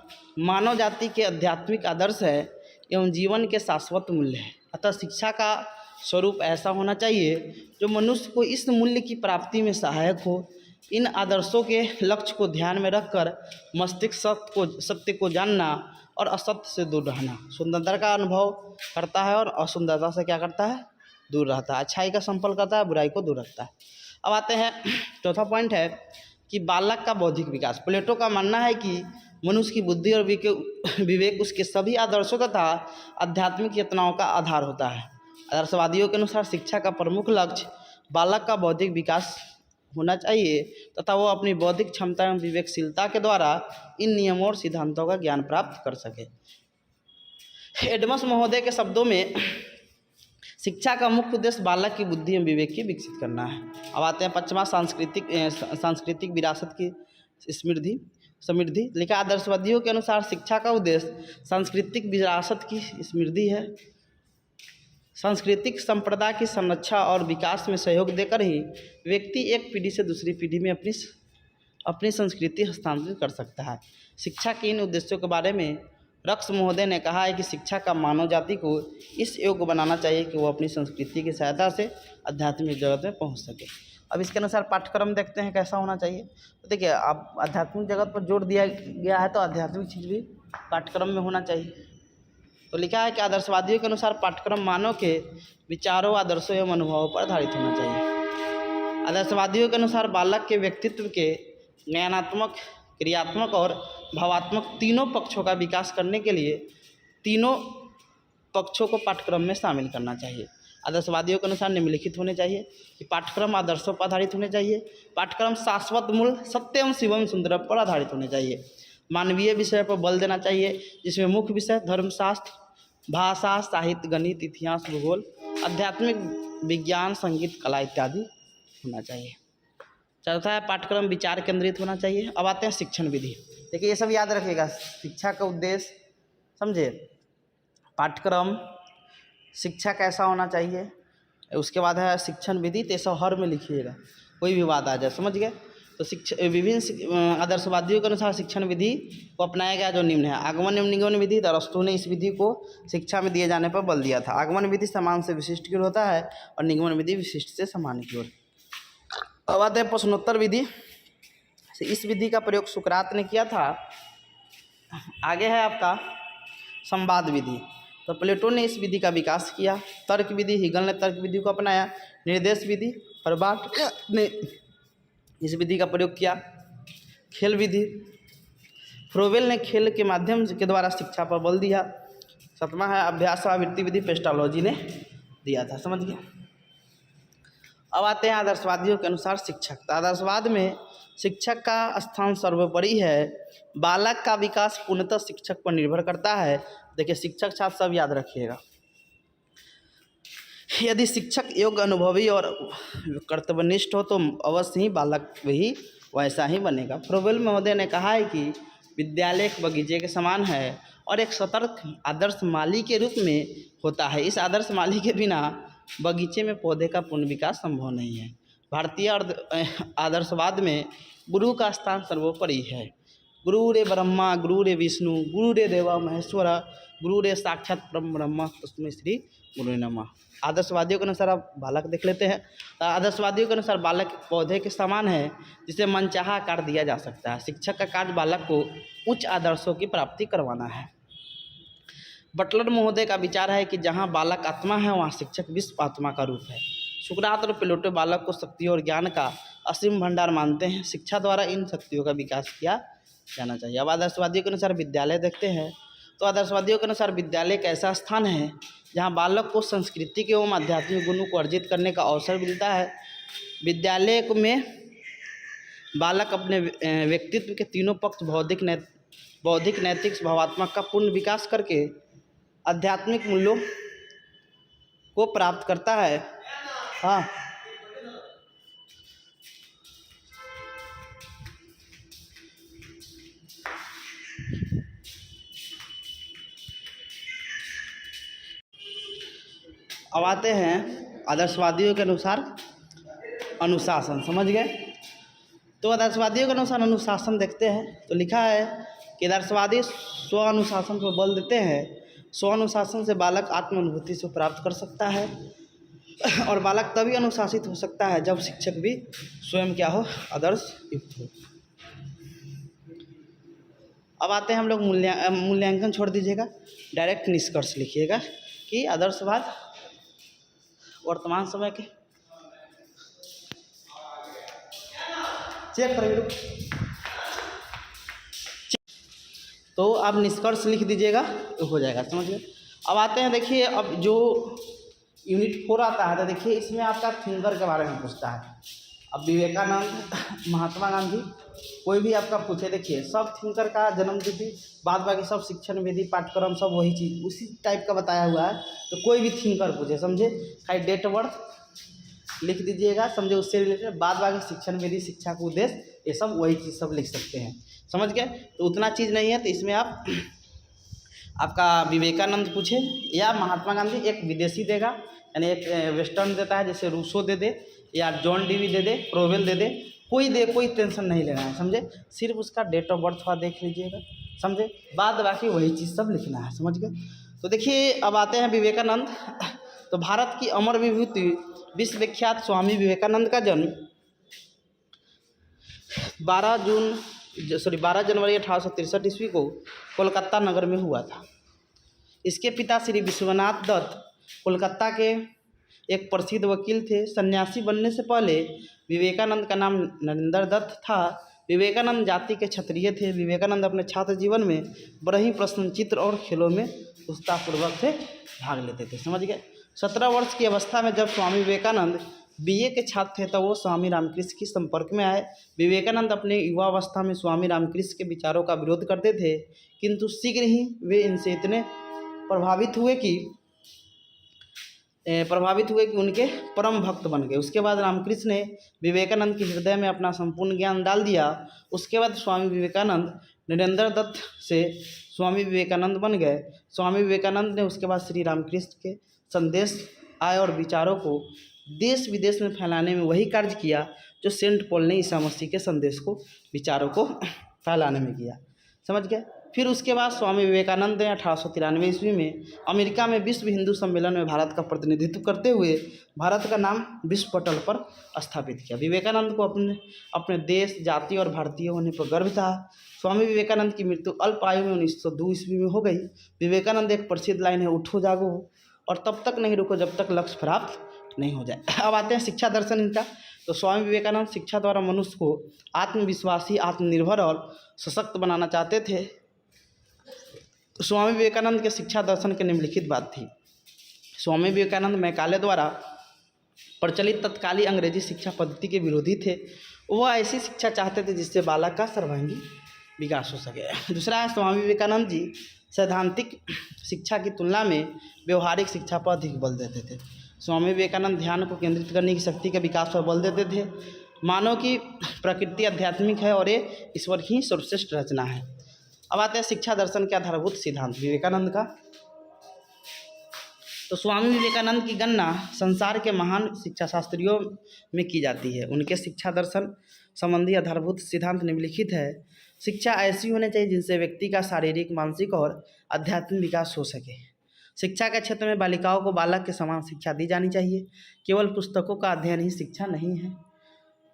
Speaker 1: मानव जाति के आध्यात्मिक आदर्श है एवं जीवन के शाश्वत मूल्य है। अतः शिक्षा का स्वरूप ऐसा होना चाहिए जो मनुष्य को इस मूल्य की प्राप्ति में सहायक हो। इन आदर्शों के लक्ष्य को ध्यान में रखकर मस्तिष्क सत्य को जानना और असत्य से दूर रहना, सुंदरता का अनुभव करता है और असुंदरता से क्या करता है, दूर रहता है, अच्छाई का संपर्क करता है, बुराई को दूर रखता है। अब आते हैं चौथा पॉइंट है कि बालक का बौद्धिक विकास। प्लेटो का मानना है कि मनुष्य की बुद्धि और विवेक उसके सभी आदर्शों तथा आध्यात्मिक चेतनाओं का आधार होता है। आदर्शवादियों के अनुसार शिक्षा का प्रमुख लक्ष्य बालक का बौद्धिक विकास होना चाहिए तथा वो अपनी बौद्धिक क्षमता एवं विवेकशीलता के द्वारा इन नियमों और सिद्धांतों का ज्ञान प्राप्त कर सके। एडमस महोदय के शब्दों में शिक्षा का मुख्य उद्देश्य बालक की बुद्धि एवं विवेक की विकसित करना है। अब आते हैं पश्चिमा सांस्कृतिक विरासत की समृद्धि। लिखा आदर्शवादियों के अनुसार शिक्षा का उद्देश्य सांस्कृतिक विरासत की समृद्धि है। सांस्कृतिक संप्रदाय की संरक्षा और विकास में सहयोग देकर ही व्यक्ति एक पीढ़ी से दूसरी पीढ़ी में अपनी संस्कृति हस्तांतरित कर सकता है। शिक्षा के इन उद्देश्यों के बारे में रक्स महोदय ने कहा है कि शिक्षा का मानव जाति को इस योग्य बनाना चाहिए कि वो अपनी संस्कृति की सहायता से आध्यात्मिक जगत में पहुंच सके। अब इसके अनुसार पाठ्यक्रम देखते हैं कैसा होना चाहिए। तो देखिए, अब आध्यात्मिक जगत पर जोर दिया गया है तो आध्यात्मिक चीज़ भी पाठ्यक्रम में होना चाहिए। तो लिखा है कि आदर्शवादियों के अनुसार पाठ्यक्रम मानव के विचारों, आदर्शों एवं अनुभवों पर आधारित होना चाहिए। आदर्शवादियों के अनुसार बालक के व्यक्तित्व के ज्ञानात्मक, क्रियात्मक और भावात्मक तीनों पक्षों का विकास करने के लिए तीनों पक्षों को पाठ्यक्रम में शामिल करना चाहिए। आदर्शवादियों के अनुसार निम्नलिखित होने चाहिए कि पाठ्यक्रम आदर्शों पर आधारित होने चाहिए, पाठ्यक्रम शाश्वत मूल्य सत्यम शिवम सुंदरम पर आधारित होने चाहिए, मानवीय विषय पर बल देना चाहिए जिसमें मुख्य विषय धर्मशास्त्र, भाषा, साहित्य, गणित, इतिहास, भूगोल, आध्यात्मिक विज्ञान, संगीत, कला इत्यादि होना चाहिए। चौथा है पाठ्यक्रम विचार केंद्रित होना चाहिए। अब आते हैं शिक्षण विधि। देखिए, ये सब याद रखिएगा, शिक्षा का उद्देश्य समझे, पाठ्यक्रम, शिक्षा कैसा होना चाहिए, उसके बाद है शिक्षण विधि। तो ये सब हर में लिखिएगा, कोई भी बात आ जाए, समझ गए। तो विभिन्न आदर्शवादियों के अनुसार शिक्षण विधि को अपनाया गया जो निम्न है। आगमन एवं निगमन विधि। अरस्तु ने इस विधि को शिक्षा में दिए जाने पर बल दिया था। आगमन विधि समान से विशिष्ट की ओर होता है और निगमन विधि विशिष्ट से समान की ओर। अब आते हैं प्रश्नोत्तर विधि। इस विधि का प्रयोग सुकरात ने किया था। आगे है आपका संवाद विधि। तो प्लेटो ने इस विधि का विकास किया। तर्क विधि, हीगल ने तर्क विधि को अपनाया। निर्देश विधि, हर्बार्ट ने इस विधि का प्रयोग किया। खेल विधि, फ्रोवेल ने खेल के माध्यम के द्वारा शिक्षा पर बल दिया। सातवां है अभ्यास आवृत्ति विधि, पेस्टालॉजी ने दिया था, समझ गए। अब आते हैं आदर्शवादियों के अनुसार शिक्षक। तो आदर्शवाद में शिक्षक का स्थान सर्वोपरि है। बालक का विकास पूर्णतः शिक्षक पर निर्भर करता है। देखिए, शिक्षक छात्र सब याद रखिएगा। यदि शिक्षक योग्य, अनुभवी और कर्तव्यनिष्ठ हो तो अवश्य ही बालक वही वैसा ही बनेगा। फ्रोवेल महोदय ने कहा है कि विद्यालय एक बगीचे के समान है और एक सतर्क आदर्श माली के रूप में होता है। इस आदर्श माली के बिना बगीचे में पौधे का पूर्ण विकास संभव नहीं है। भारतीय आदर्शवाद में गुरु का स्थान सर्वोपरि है। गुरु रे ब्रह्मा, गुरु रे विष्णु, गुरु रे देवा महेश्वरा, गुरु रे साक्षात परम ब्रह्म तस्मै श्री गुरु नमः। आदर्शवादियों के अनुसार आप बालक देख लेते हैं। आदर्शवादियों के अनुसार बालक पौधे के समान है जिसे मनचाहा आकार दिया जा सकता है। शिक्षक का कार्य बालक को उच्च आदर्शों की प्राप्ति करवाना है। बटलर महोदय का विचार है कि जहाँ बालक आत्मा है वहाँ शिक्षक विश्व आत्मा का रूप है। सुकरात और प्लेटो बालक को शक्तियों और ज्ञान का असीम भंडार मानते हैं। शिक्षा द्वारा इन शक्तियों का विकास किया जाना चाहिए। अब आदर्शवादियों के अनुसार विद्यालय देखते हैं। तो आदर्शवादियों के अनुसार विद्यालय एक ऐसा स्थान है जहाँ बालक को संस्कृति के एवं आध्यात्मिक गुणों को अर्जित करने का अवसर मिलता है। विद्यालय में बालक अपने व्यक्तित्व के तीनों पक्ष बौद्धिक, नैतिक, भावात्मक का पूर्ण विकास करके आध्यात्मिक मूल्यों को प्राप्त करता है। हाँ, अब आते हैं आदर्शवादियों के अनुसार अनुशासन। समझ गए? तो आदर्शवादियों के अनुसार अनुशासन देखते हैं। तो लिखा है कि आदर्शवादी स्व अनुशासन पर बल देते हैं। स्व अनुशासन से बालक आत्म अनुभूति से प्राप्त कर सकता है और बालक तभी अनुशासित हो सकता है जब शिक्षक भी स्वयं क्या हो, आदर्श युक्त हो। अब आते हैं हम लोग मूल्यांकन छोड़ दीजिएगा, डायरेक्ट निष्कर्ष लिखिएगा कि आदर्शवाद वर्तमान समय के चेक करिए। तो आप निष्कर्ष लिख दीजिएगा तो हो जाएगा। समझ गए? अब आते हैं, देखिए अब जो यूनिट 4 आता है तो देखिए इसमें आपका थिंकर के बारे में पूछता है। अब विवेकानंद, महात्मा गांधी, कोई भी आपका पूछे, देखिए सब थिंकर का जन्म तिथि, बाद बाकी सब शिक्षण विधि, पाठ्यक्रम सब वही चीज़ उसी टाइप का बताया हुआ है। तो कोई भी थिंकर पूछे, समझे, खाली डेट ऑफ बर्थ लिख दीजिएगा, समझे, उससे रिलेटेड, बाद बाकी शिक्षण विधि, शिक्षा का उद्देश्य, ये सब वही चीज़ सब लिख सकते हैं। समझ गए? तो उतना चीज़ नहीं है, तो इसमें आप आपका विवेकानंद पूछे या महात्मा गांधी, एक विदेशी देगा, यानी एक वेस्टर्न देता है, जैसे रूसो दे दे या जॉन डीवी दे दे, प्रोवेल दे दे, कोई टेंशन नहीं लेना है। समझे? सिर्फ उसका डेट ऑफ बर्थ देख लीजिएगा, समझे, बाद बाकी वही चीज़ सब लिखना है। समझ गए? तो देखिए अब आते हैं विवेकानंद। तो भारत की अमर विभूति विश्वविख्यात स्वामी विवेकानंद का जन्म 12 जनवरी 1863 ईस्वी को कोलकाता नगर में हुआ था। इसके पिता श्री विश्वनाथ दत्त कोलकाता के एक प्रसिद्ध वकील थे। सन्यासी बनने से पहले विवेकानंद का नाम नरेंद्र दत्त था। विवेकानंद जाति के क्षत्रिय थे। विवेकानंद अपने छात्र जीवन में बड़े ही प्रश्नचित्र और खेलों में उत्साहपूर्वक से भाग लेते थे। समझ गए? 17 वर्ष की अवस्था में जब स्वामी विवेकानंद बीए के छात्र थे तब वो स्वामी रामकृष्ण के संपर्क में आए। विवेकानंद अपने युवावस्था में स्वामी रामकृष्ण के विचारों का विरोध करते थे, किंतु शीघ्र ही वे इनसे इतने प्रभावित हुए कि उनके परम भक्त बन गए। उसके बाद रामकृष्ण ने विवेकानंद के हृदय में अपना संपूर्ण ज्ञान डाल दिया। उसके बाद स्वामी विवेकानंद नरेंद्र दत्त से स्वामी विवेकानंद बन गए। स्वामी विवेकानंद ने उसके बाद श्री रामकृष्ण के संदेश आए और विचारों को देश विदेश में फैलाने में वही कार्य किया जो सेंट पॉल ने ईसा मसीह के संदेश को, विचारों को फैलाने में किया। समझ गए? फिर उसके बाद स्वामी विवेकानंद ने 1893 ईस्वी में अमेरिका में विश्व हिंदू सम्मेलन में भारत का प्रतिनिधित्व करते हुए भारत का नाम विश्व पटल पर स्थापित किया। विवेकानंद को अपने देश, जाति और भारतीय होने पर गर्व था। स्वामी विवेकानंद की मृत्यु अल्प आयु में 1902 ईस्वी में हो गई। विवेकानंद एक प्रसिद्ध लाइन है, उठो जागो और तब तक नहीं रुको जब तक लक्ष्य प्राप्त नहीं हो जाए। अब आते हैं शिक्षा दर्शन इनका। तो स्वामी विवेकानंद शिक्षा द्वारा मनुष्य को आत्मविश्वासी, आत्मनिर्भर और सशक्त बनाना चाहते थे। स्वामी विवेकानंद के शिक्षा दर्शन के निम्नलिखित बात थी। स्वामी विवेकानंद मैकाले द्वारा प्रचलित तत्कालीन अंग्रेजी शिक्षा पद्धति के विरोधी थे। वह ऐसी शिक्षा चाहते थे जिससे बालक का सर्वांगीण विकास हो सके। दूसरा है, स्वामी विवेकानंद जी सैद्धांतिक शिक्षा की तुलना में व्यवहारिक शिक्षा पर अधिक बल देते थे। स्वामी विवेकानंद ध्यान को केंद्रित करने की शक्ति के विकास पर बल देते थे। मानव की प्रकृति आध्यात्मिक है और ये ईश्वर की सर्वश्रेष्ठ रचना है। अब आते हैं शिक्षा दर्शन के आधारभूत सिद्धांत विवेकानंद का। तो स्वामी विवेकानंद की गणना संसार के महान शिक्षा शास्त्रियों में की जाती है। उनके शिक्षा दर्शन संबंधी आधारभूत सिद्धांत निम्नलिखित है। शिक्षा ऐसी होनी चाहिए जिनसे व्यक्ति का शारीरिक, मानसिक और आध्यात्मिक विकास हो सके। शिक्षा के क्षेत्र में बालिकाओं को बालक के समान शिक्षा दी जानी चाहिए। केवल पुस्तकों का अध्ययन ही शिक्षा नहीं है।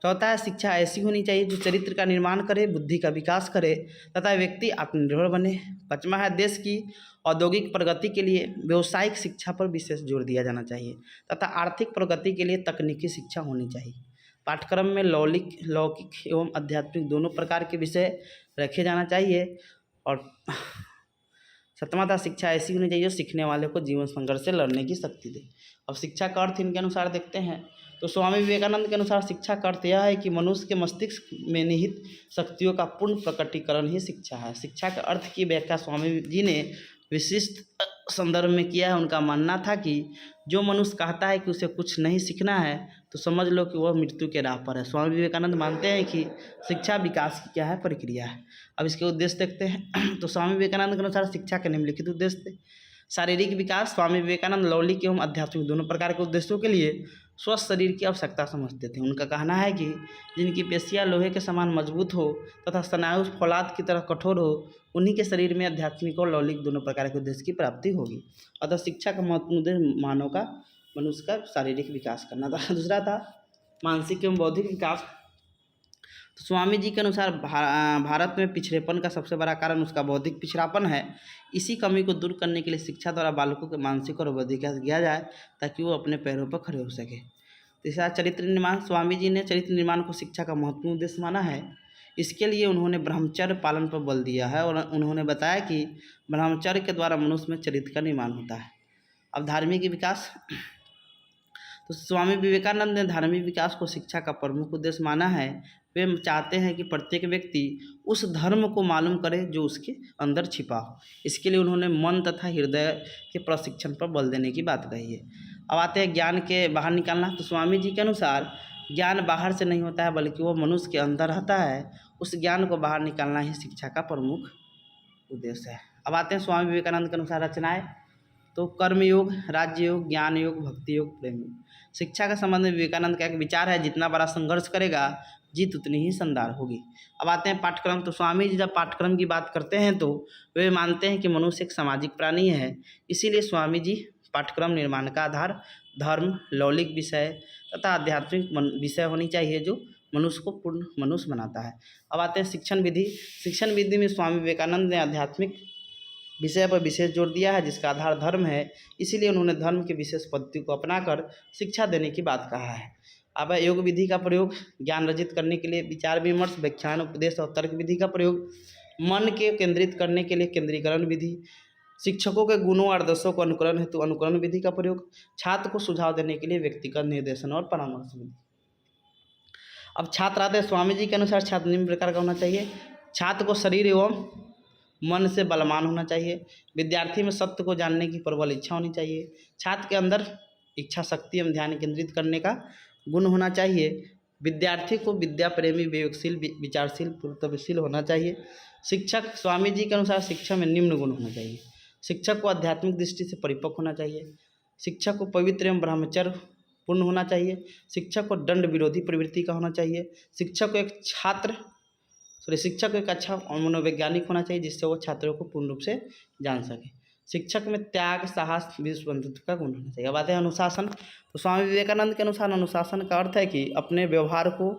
Speaker 1: चौथा है, शिक्षा ऐसी होनी चाहिए जो चरित्र का निर्माण करे, बुद्धि का विकास करे तथा व्यक्ति आत्मनिर्भर बने। पाँचवा है, देश की औद्योगिक प्रगति के लिए व्यावसायिक शिक्षा पर विशेष जोर दिया जाना चाहिए तथा आर्थिक प्रगति के लिए तकनीकी शिक्षा होनी चाहिए। पाठ्यक्रम में लौकिक एवं आध्यात्मिक दोनों प्रकार के विषय रखे जाना चाहिए। और सतवां था, शिक्षा ऐसी होनी चाहिए जो सीखने वाले को जीवन संघर्ष से लड़ने की शक्ति दे। अब शिक्षा का अर्थ इनके अनुसार देखते हैं तो स्वामी विवेकानंद के अनुसार शिक्षा का अर्थ यह है कि मनुष्य के मस्तिष्क में निहित शक्तियों का पूर्ण प्रकटीकरण ही शिक्षा है। शिक्षा के अर्थ की व्याख्या स्वामी जी ने विशिष्ट संदर्भ में किया है। उनका मानना था कि जो मनुष्य कहता है कि उसे कुछ नहीं सीखना है तो समझ लो कि वह मृत्यु के राह पर है। स्वामी विवेकानंद मानते हैं कि शिक्षा विकास की क्या है, प्रक्रिया है। अब इसके उद्देश्य देखते हैं तो स्वामी विवेकानंद के अनुसार शिक्षा के निम्नलिखित उद्देश्य थे। शारीरिक विकास, स्वामी विवेकानंद लौकिक एवं आध्यात्मिक दोनों प्रकार के उद्देश्यों के लिए स्वस्थ शरीर की आवश्यकता समझते थे। उनका कहना है कि जिनकी पेशियां लोहे के समान मजबूत हो तथा स्नायु फौलाद की तरह कठोर हो, उन्हीं के शरीर में आध्यात्मिक और लौकिक दोनों प्रकार के उद्देश्य की प्राप्ति होगी। अतः शिक्षा का महत्वपूर्ण उद्देश्य मनुष्य का शारीरिक विकास करना था। दूसरा था मानसिक एवं बौद्धिक विकास। तो स्वामी जी के अनुसार भारत में पिछड़ेपन का सबसे बड़ा कारण उसका बौद्धिक पिछड़ापन है। इसी कमी को दूर करने के लिए शिक्षा द्वारा बालकों के मानसिक और बौद्धिक विकास किया जाए ताकि वो अपने पैरों पर खड़े हो सके। तीसरा, चरित्र निर्माण। स्वामी जी ने चरित्र निर्माण को शिक्षा का महत्वपूर्ण उद्देश्य माना है। इसके लिए उन्होंने ब्रह्मचर्य पालन पर बल दिया है और उन्होंने बताया कि ब्रह्मचर्य के द्वारा मनुष्य में चरित्र का निर्माण होता है। अब धार्मिक विकास। तो स्वामी विवेकानंद ने धार्मिक विकास को शिक्षा का प्रमुख उद्देश्य माना है। वे चाहते हैं कि प्रत्येक व्यक्ति उस धर्म को मालूम करे जो उसके अंदर छिपा हो। इसके लिए उन्होंने मन तथा हृदय के प्रशिक्षण पर बल देने की बात कही है। अब आते हैं ज्ञान के बाहर निकालना। तो स्वामी जी के अनुसार ज्ञान बाहर से नहीं होता है बल्कि वो मनुष्य के अंदर रहता है। उस ज्ञान को बाहर निकालना ही शिक्षा का प्रमुख उद्देश्य है। अब आते हैं स्वामी विवेकानंद के अनुसार रचनाएं। तो कर्मयोग, राजयोग, ज्ञान योग, भक्ति योग, प्रेम योग। शिक्षा के संबंध में विवेकानंद का एक विचार है, जितना बड़ा संघर्ष करेगा जीत उतनी ही शानदार होगी। अब आते हैं पाठ्यक्रम। तो स्वामी जी जब पाठ्यक्रम की बात करते हैं तो वे मानते हैं कि मनुष्य एक सामाजिक प्राणी है। इसीलिए स्वामी जी पाठ्यक्रम निर्माण का आधार धर्म, लौकिक विषय तथा आध्यात्मिक विषय होनी चाहिए जो मनुष्य को पूर्ण मनुष्य बनाता है। अब आते हैं शिक्षण विधि। शिक्षण विधि में स्वामी विवेकानंद ने आध्यात्मिक विषय पर विशेष जोर दिया है जिसका आधार धर्म है। इसीलिए उन्होंने धर्म की विशेष पद्धति को अपनाकर शिक्षा देने की बात कहा है। अब योग विधि का प्रयोग। ज्ञान अर्जित करने के लिए विचार विमर्श, व्याख्यान, उपदेश और तर्क विधि का प्रयोग। मन के केंद्रित करने के लिए केंद्रीकरण विधि। शिक्षकों के गुणों और आदर्शों को अनुकरण हेतु अनुकरण विधि का प्रयोग। छात्र को सुझाव देने के लिए व्यक्तिगत निर्देशन और परामर्श विधि। अब छात्र आते हैं। स्वामी जी के अनुसार छात्र निम्न प्रकार का होना चाहिए। छात्र को शरीर एवं मन से बलवान होना चाहिए। विद्यार्थी में सत्य को जानने की प्रबल इच्छा होनी चाहिए। छात्र के अंदर इच्छा शक्ति एवं ध्यान केंद्रित करने का गुण होना चाहिए। विद्यार्थी को विद्या प्रेमी, विवेकशील, विचारशील, कर्तव्यशील होना चाहिए। शिक्षक, स्वामी जी के अनुसार शिक्षा में निम्न गुण होना चाहिए। शिक्षक को आध्यात्मिक दृष्टि से परिपक्व होना चाहिए। शिक्षक को पवित्र एवं ब्रह्मचर्य पूर्ण होना चाहिए। शिक्षक को दंड विरोधी प्रवृत्ति का होना चाहिए। शिक्षक को एक अच्छा मनोवैज्ञानिक होना चाहिए जिससे वो छात्रों को पूर्ण रूप से जान सके। शिक्षक में त्याग, साहस, विश्व बंधुत्व का गुण होना चाहिए। अब आते हैं अनुशासन। तो स्वामी विवेकानंद के अनुसार अनुशासन का अर्थ है कि अपने व्यवहार को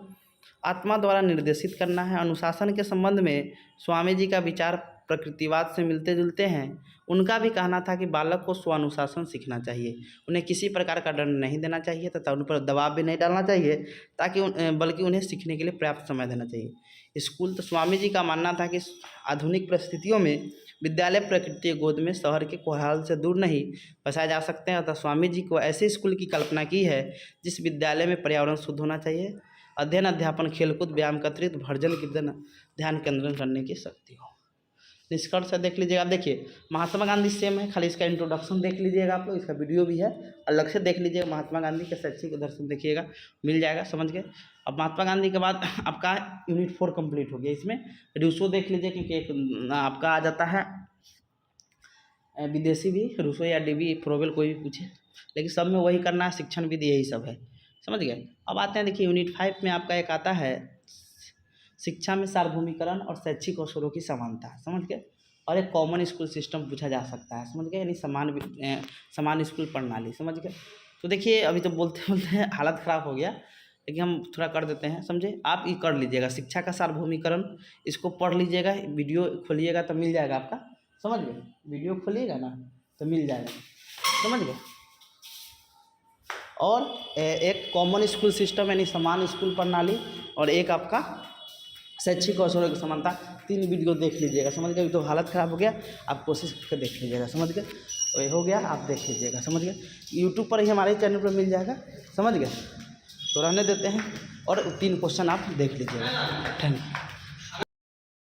Speaker 1: आत्मा द्वारा निर्देशित करना है। अनुशासन के संबंध में स्वामी जी का विचार प्रकृतिवाद से मिलते जुलते हैं। उनका भी कहना था कि बालक को स्वानुशासन सीखना चाहिए। उन्हें किसी प्रकार का दंड नहीं देना चाहिए तथा उन पर दबाव भी नहीं डालना चाहिए बल्कि उन्हें सीखने के लिए पर्याप्त समय देना चाहिए। स्कूल। तो स्वामी जी का मानना था कि आधुनिक परिस्थितियों में विद्यालय प्रकृति के गोद में शहर के कोलाहल से दूर नहीं बसाए जा सकते हैं। अतः स्वामी जी को ऐसे स्कूल की कल्पना की है जिस विद्यालय में पर्यावरण शुद्ध होना चाहिए, अध्ययन, अध्यापन, खेलकूद, व्यायाम का अतिरिक्त भर्जन कीर्तन ध्यान केंद्रित करने की शक्ति हो। निष्कर्ष देख लीजिएगा। देखिए महात्मा गांधी सेम है, खाली इसका इंट्रोडक्शन देख लीजिएगा आप लोग, इसका वीडियो भी है, अलग से देख लीजिएगा। महात्मा गांधी के शैक्षिक दर्शन देखिएगा, मिल जाएगा, समझ गए। अब महात्मा गांधी के बाद आपका यूनिट 4 कंप्लीट हो गया। इसमें रूसो देख लीजिए क्योंकि एक आपका आ जाता है विदेशी भी, रूसो या डीबी फ्रोबेल कोई भी पूछे, लेकिन सब में वही करना है, शिक्षण विधि यही सब है, समझ गए। अब आते हैं देखिए यूनिट 5 में आपका एक आता है शिक्षा में सार्वभौमिकरण और शैक्षिक अवसरों की समानता, समझ गए। और एक कॉमन स्कूल सिस्टम पूछा जा सकता है, समझ गए, यानी समान स्कूल प्रणाली, समझ गए। तो देखिए अभी तो बोलते बोलते हालत ख़राब हो गया, लेकिन हम थोड़ा कर देते हैं, समझे। आप ये कर लीजिएगा, शिक्षा का सार्वभौमिकरण, इसको पढ़ लीजिएगा, वीडियो खोलिएगा तो मिल जाएगा आपका, समझ गए। वीडियो खोलिएगा ना तो मिल जाएगा, समझ गए। और एक कॉमन स्कूल सिस्टम यानी समान स्कूल प्रणाली, और एक आपका शैक्षिक अवसरों की समानता, 3 वीडियो देख लीजिएगा, समझ गए। तो हालत ख़राब हो गया, आप कोशिश करके देख लीजिएगा, समझ गए। तो ये हो गया, आप देख लीजिएगा, समझ गए। यूट्यूब पर ही हमारे चैनल पर मिल जाएगा, समझ गए। तो रहने देते हैं और 3 क्वेश्चन आप देख लीजिएगा। Thank you.